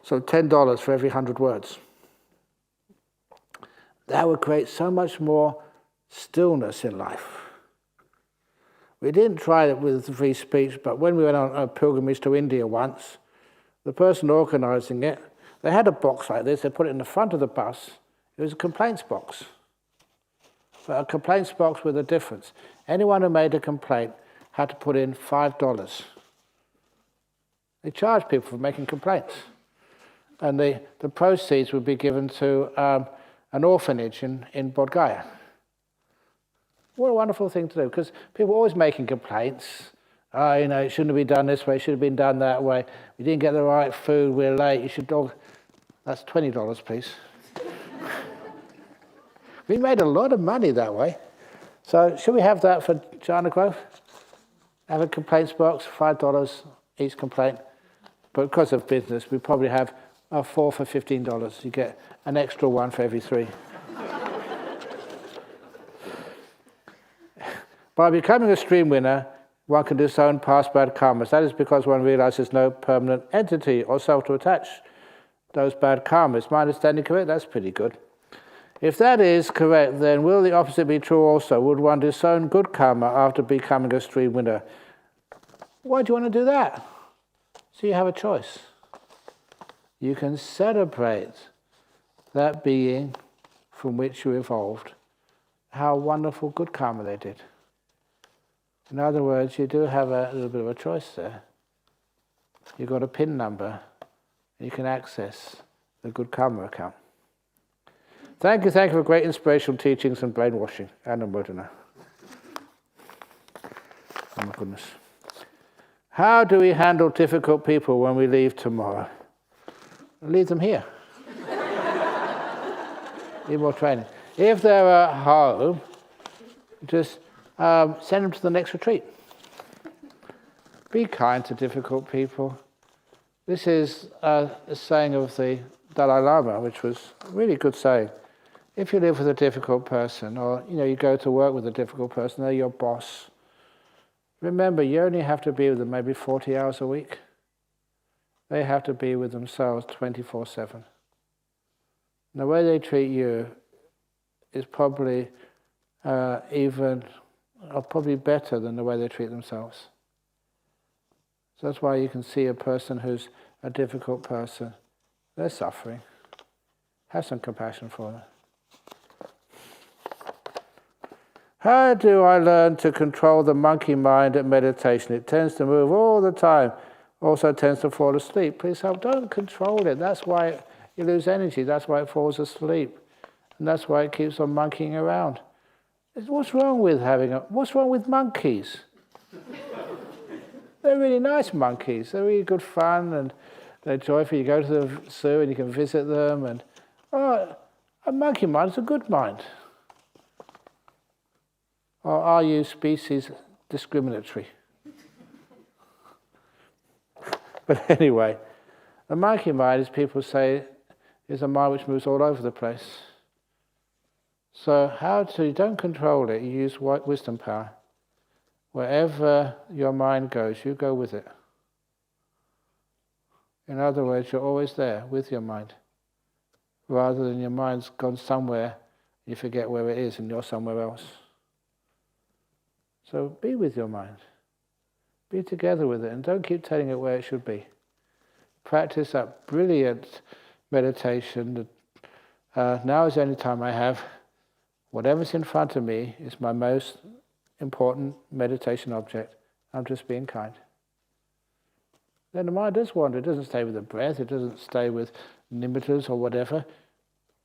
So $10 for every 100 words. That would create so much more stillness in life. We didn't try it with free speech, but when we went on a pilgrimage to India once, the person organising it, they had a box like this, they put it in the front of the bus. It was a complaints box. But a complaints box with a difference. Anyone who made a complaint had to put in $5. They charged people for making complaints. And the proceeds would be given to an orphanage in Bodh Gaya. What a wonderful thing to do, because people are always making complaints. Oh, it shouldn't have been done this way, it should have been done that way. We didn't get the right food, we're late, you should... That's $20, please. We made a lot of money that way. So should we have that for Jhana growth? Have a complaints box, $5 each complaint. But because of business, we probably have 4 for $15. You get an extra one for every 3. By becoming a stream winner, one can disown past bad karmas. That is because one realizes no permanent entity or self to attach those bad karmas. My understanding correct? That's pretty good. If that is correct, then will the opposite be true also? Would one disown good karma after becoming a stream winner? Why do you want to do that? So you have a choice. You can celebrate that being from which you evolved, how wonderful good karma they did. In other words, you do have a little bit of a choice there. You've got a PIN number. You can access the good karma account. Thank you for great inspirational teachings and brainwashing. Anumodana. Oh my goodness. How do we handle difficult people when we leave tomorrow? Leave them here. Need more training. If they're at home, just send them to the next retreat. Be kind to difficult people. This is a saying of the Dalai Lama, which was a really good saying. If you live with a difficult person, or you go to work with a difficult person, they're your boss. Remember, you only have to be with them maybe 40 hours a week. They have to be with themselves 24/7. The way they treat you is probably probably better than the way they treat themselves. So that's why you can see a person who's a difficult person. They're suffering. Have some compassion for them. How do I learn to control the monkey mind at meditation? It tends to move all the time. Also tends to fall asleep. Please help. Don't control it. That's why you lose energy. That's why it falls asleep. And that's why it keeps on monkeying around. What's wrong with what's wrong with monkeys? They're really nice monkeys. They're really good fun and they're joyful. You go to the zoo and you can visit them. And a monkey mind is a good mind. Or are you species discriminatory? But anyway, the monkey mind, as people say, is a mind which moves all over the place. So you don't control it, you use wisdom power. Wherever your mind goes, you go with it. In other words, you're always there with your mind, rather than your mind's gone somewhere, you forget where it is and you're somewhere else. So be with your mind. Be together with it and don't keep telling it where it should be. Practice that brilliant meditation. Now is the only time I have. Whatever's in front of me is my most important meditation object. I'm just being kind. Then the mind does wander. It doesn't stay with the breath. It doesn't stay with nimittas or whatever.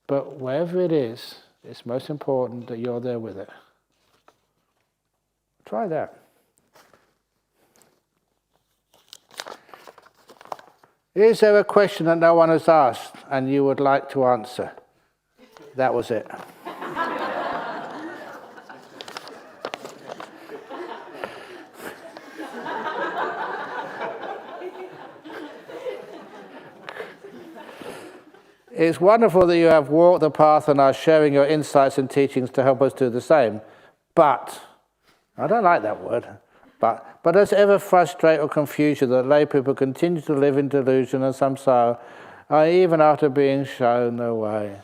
But wherever it is, it's most important that you're there with it. Try that. Is there a question that no one has asked and you would like to answer? That was it. It's wonderful that you have walked the path and are sharing your insights and teachings to help us do the same. But, I don't like that word, but does it ever frustrate or confuse you that lay people continue to live in delusion and samsara, even after being shown the way?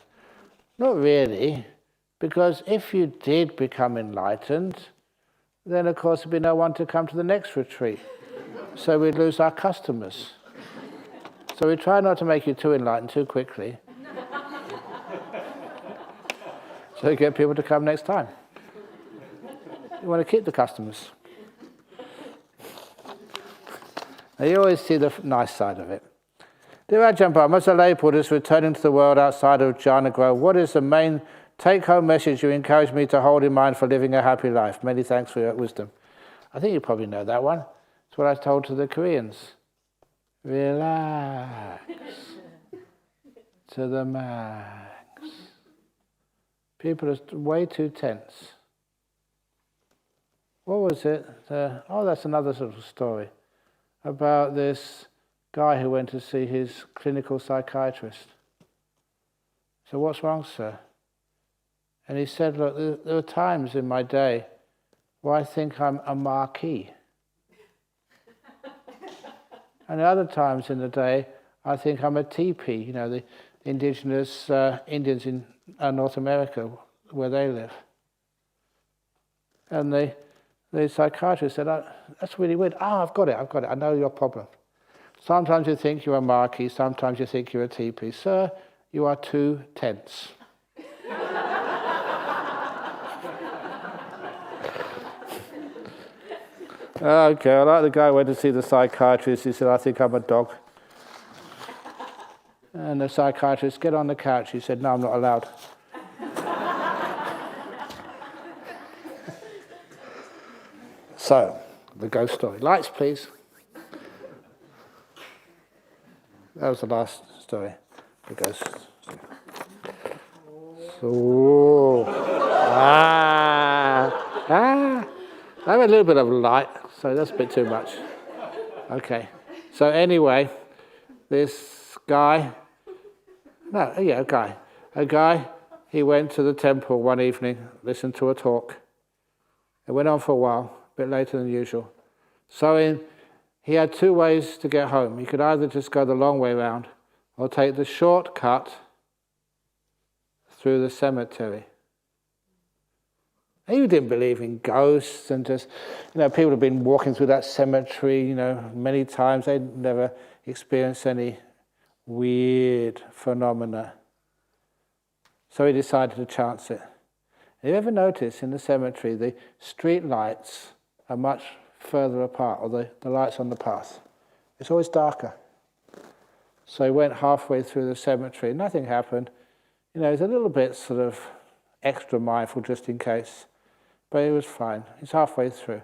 Not really, because if you did become enlightened, then of course there'd be no one to come to the next retreat. So we'd lose our customers. So we try not to make you too enlightened too quickly. So you get people to come next time. You want to keep the customers. Now you always see the nice side of it. Dear Ajahn Brahm, as a lay Buddhist returning to the world outside of Jhana growth, what is the main take-home message you encourage me to hold in mind for living a happy life? Many thanks for your wisdom. I think you probably know that one. It's what I told to the Koreans. Relax to the max. People are way too tense. What was it? That's another sort of story about this guy who went to see his clinical psychiatrist. So, what's wrong, sir? And he said, look, there are times in my day where I think I'm a marquee. And other times in the day, I think I'm a teepee, the indigenous Indians in North America, where they live. And the psychiatrist said, that's really weird. I've got it. I know your problem. Sometimes you think you're a marquee, sometimes you think you're a teepee. Sir, you are too tense. Okay, I like the guy who went to see the psychiatrist. He said, I think I'm a dog. And the psychiatrist, get on the couch. He said, no, I'm not allowed. So, the ghost story. Lights, please. That was the last story. The ghost story. So, I have a little bit of light, so that's a bit too much. Okay. So anyway, this guy, a guy, he went to the temple one evening, listened to a talk. It went on for a while, a bit later than usual. So he had two ways to get home. He could either just go the long way round or take the shortcut through the cemetery. He didn't believe in ghosts and just, people have been walking through that cemetery, many times. They'd never experienced any weird phenomena. So he decided to chance it. Have you ever noticed in the cemetery the street lights are much further apart, or the lights on the path? It's always darker. So he went halfway through the cemetery. Nothing happened. He's a little bit sort of extra mindful just in case. But it was fine. He's halfway through.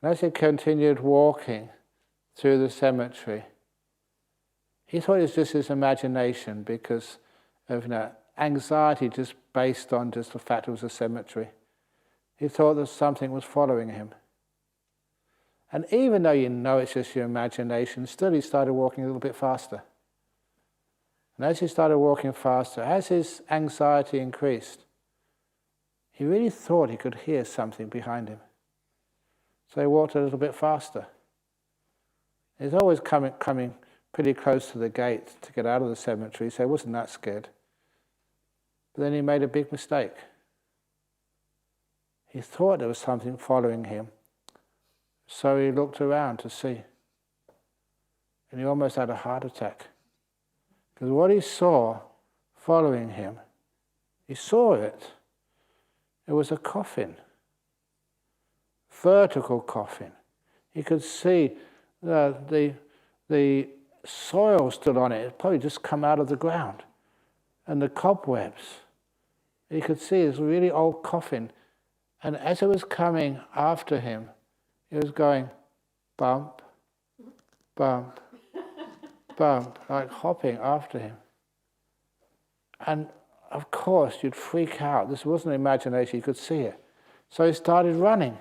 And as he continued walking through the cemetery, he thought it was just his imagination because of anxiety just based on just the fact it was a cemetery. He thought that something was following him. And even though it's just your imagination, still he started walking a little bit faster. And as he started walking faster, as his anxiety increased, he really thought he could hear something behind him. So he walked a little bit faster. He's always coming pretty close to the gate to get out of the cemetery, so he wasn't that scared. But then he made a big mistake. He thought there was something following him, so he looked around to see. And he almost had a heart attack. Because what he saw following him, he saw it. It was a coffin, vertical coffin. He could see the soil still on it. It probably just come out of the ground. And the cobwebs. He could see this really old coffin. And as it was coming after him, it was going bump, bump, bump, like hopping after him. And of course, you'd freak out. This wasn't imagination, you could see it. So he started running.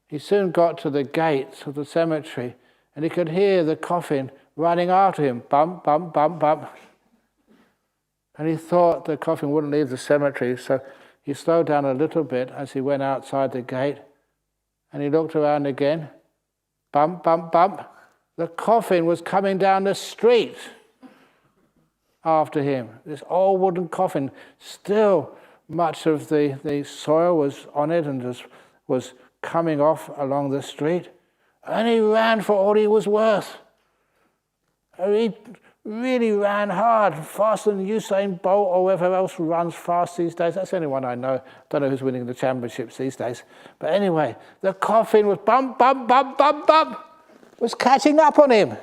He soon got to the gates of the cemetery, and he could hear the coffin running after him, bump, bump, bump, bump. And he thought the coffin wouldn't leave the cemetery, so he slowed down a little bit as he went outside the gate, and he looked around again, bump, bump, bump. The coffin was coming down the street after him. This old wooden coffin, still much of the soil was on it and just was coming off along the street. And he ran for all he was worth. He really ran hard, faster than Usain Bolt or whoever else runs fast these days. That's the only one I know. Don't know who's winning the championships these days. But anyway, the coffin was bump, bump, bump, bump, bump, was catching up on him.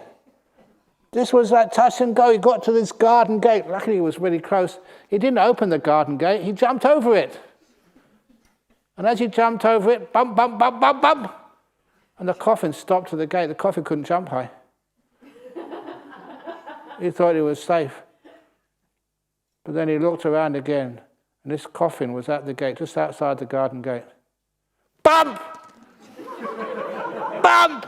This was like touch and go. He got to this garden gate. Luckily, he was really close. He didn't open the garden gate. He jumped over it. And as he jumped over it, bump, bump, bump, bump, bump. And the coffin stopped to the gate. The coffin couldn't jump high. He thought he was safe. But then he looked around again, And this coffin was at the gate, just outside the garden gate. Bump! Bump!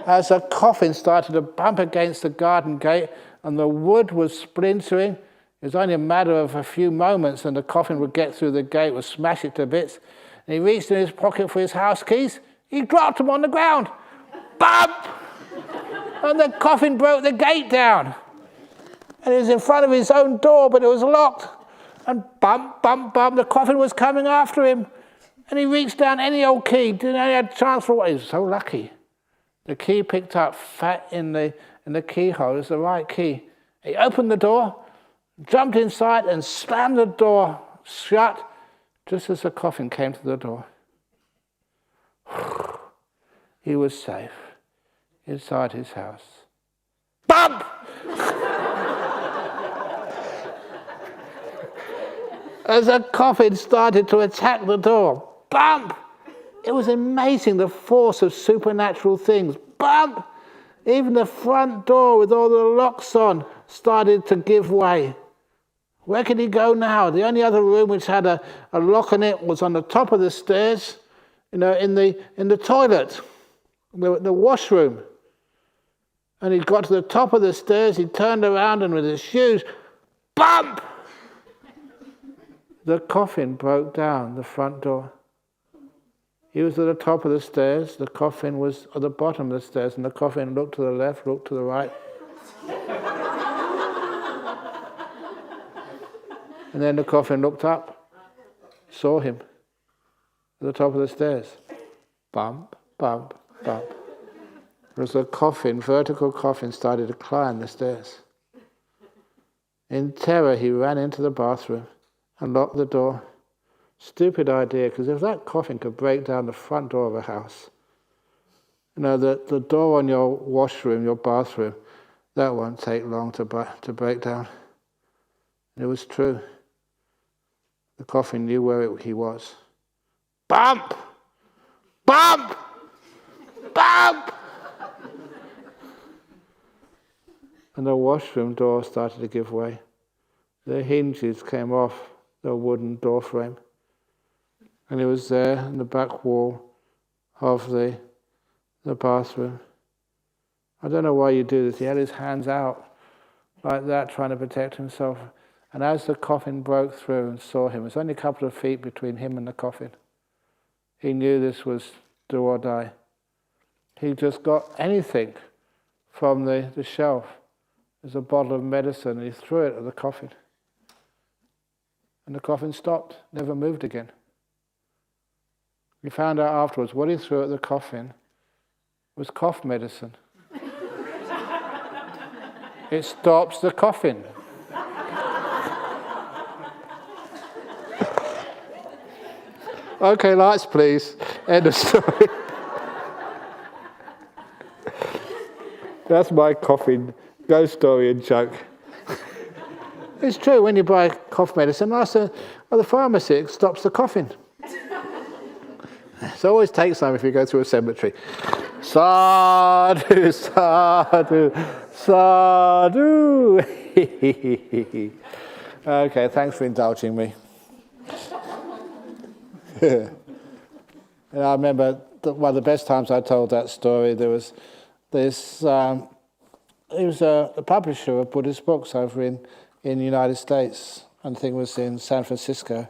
As the coffin started to bump against the garden gate and the wood was splintering, it was only a matter of a few moments and the coffin would get through the gate, would smash it to bits. And he reached in his pocket for his house keys. He dropped them on the ground. Bump! And the coffin broke the gate down. And he was in front of his own door, but it was locked. And bump, bump, bump, the coffin was coming after him. And he reached down any old key, didn't have a chance for what. He was so lucky. The key picked up fat in the keyhole. It was the right key. He opened the door, jumped inside, and slammed the door shut just as the coffin came to the door. He was safe inside his house. Bump! As the coffin started to attack the door. Bump! It was amazing, the force of supernatural things. Bump! Even the front door with all the locks on started to give way. Where could he go now? The only other room which had a lock on it was on the top of the stairs, in the toilet, the washroom. And he got to the top of the stairs, he turned around and with his shoes, bump! The coffin broke down the front door. He was at the top of the stairs, the coffin was at the bottom of the stairs, and the coffin looked to the left, looked to the right. And then the coffin looked up, saw him at the top of the stairs. Bump, bump, bump. As the coffin, vertical coffin, started to climb the stairs. In terror, he ran into the bathroom and locked the door. Stupid idea, because if that coffin could break down the front door of a house, the door on your washroom, your bathroom, that won't take long to break down. And it was true. The coffin knew where he was. Bump! Bump! Bump! And the washroom door started to give way. The hinges came off the wooden door frame. And he was there in the back wall of the bathroom. I don't know why you do this. He had his hands out like that, trying to protect himself. And as the coffin broke through and saw him, it was only a couple of feet between him and the coffin. He knew this was do or die. He just got anything from the shelf. There's a bottle of medicine, and he threw it at the coffin. And the coffin stopped, never moved again. We found out afterwards what he threw at the coffin was cough medicine. It stops the coughing. Okay, lights please. End of story. That's my coffin ghost story and joke. It's true, when you buy cough medicine, ask the pharmacy, it stops the coughing. So always take some if you go through a cemetery. Sadhu, sadhu, sadhu. Okay, thanks for indulging me. And I remember one of the best times I told that story, there was this, he was a publisher of Buddhist books over in the United States, and I think it was in San Francisco.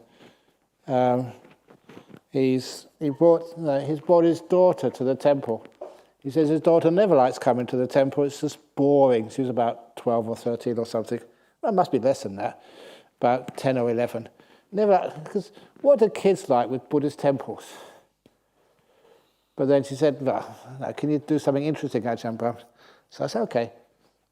He's brought his daughter to the temple. He says his daughter never likes coming to the temple, it's just boring. She was about 12 or 13 or something. Well, it must be less than that, about 10 or 11. Never, because what do kids like with Buddhist temples? But then she said, no, can you do something interesting, Ajahn Brahm? So I said, okay.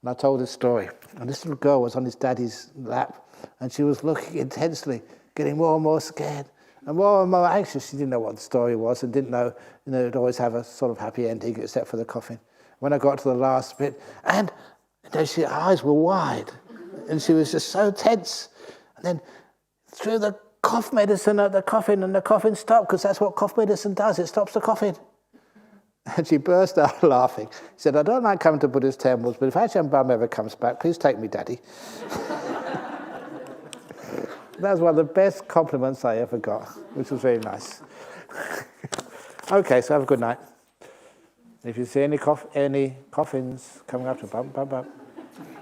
And I told this story. And this little girl was on his daddy's lap, and she was looking intensely, getting more and more scared, and more anxious. She didn't know what the story was, and didn't know, it'd always have a sort of happy ending, except for the coffin. When I got to the last bit, and her eyes were wide, and she was just so tense. And then threw the cough medicine at the coffin, and the coffin stopped, because that's what cough medicine does, it stops the coughing. And she burst out laughing. She said, I don't like coming to Buddhist temples, but if Ajahn Brahm ever comes back, please take me, Daddy. That was one of the best compliments I ever got, which was very nice. Okay, so have a good night. If you see any coffins coming up to bump, bump, bump,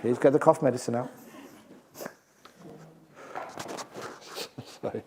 please get the cough medicine out. Sorry.